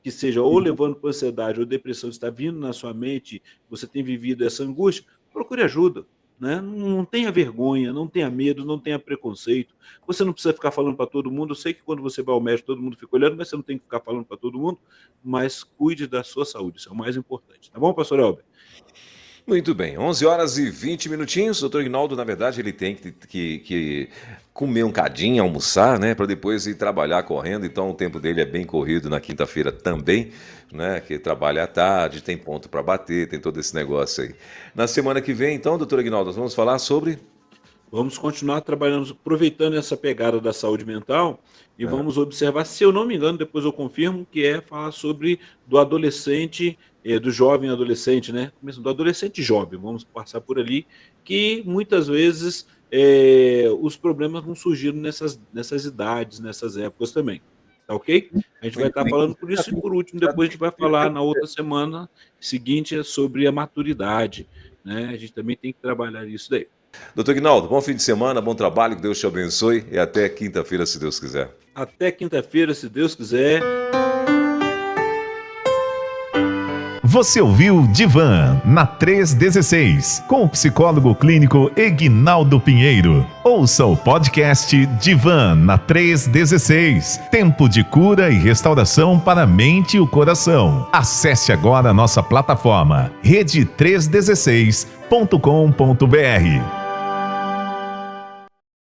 que seja ou levando para ansiedade ou depressão está vindo na sua mente, você tem vivido essa angústia, procure ajuda. Né? Não tenha vergonha, não tenha medo, não tenha preconceito. Você não precisa ficar falando para todo mundo. Eu sei que quando você vai ao médico todo mundo fica olhando, mas você não tem que ficar falando para todo mundo, mas cuide da sua saúde, isso é o mais importante. Tá bom, pastor Elber? Muito bem, 11 horas e 20 minutinhos. O doutor Aguinaldo, na verdade, ele tem que comer um cadinho, almoçar, né, para depois ir trabalhar correndo. Então o tempo dele é bem corrido na quinta-feira também, né, que trabalha à tarde, tem ponto para bater, tem todo esse negócio aí. Na semana que vem, então, doutor Aguinaldo, nós vamos falar sobre... Vamos continuar trabalhando, aproveitando essa pegada da saúde mental e vamos observar, se eu não me engano, depois eu confirmo, que é falar sobre do adolescente, do jovem adolescente, né? Do adolescente jovem, vamos passar por ali, que muitas vezes os problemas não surgiram nessas idades, nessas épocas também. Tá ok? A gente vai estar falando por isso e por último, depois a gente vai falar na outra semana seguinte sobre a maturidade, né? A gente também tem que trabalhar isso daí. Doutor Aguinaldo, bom fim de semana, bom trabalho, que Deus te abençoe e até quinta-feira, se Deus quiser. Até quinta-feira, se Deus quiser. Você ouviu Divan na 316, com o psicólogo clínico Eguinaldo Pinheiro. Ouça o podcast Divan na 316, tempo de cura e restauração para a mente e o coração. Acesse agora a nossa plataforma rede316.com.br.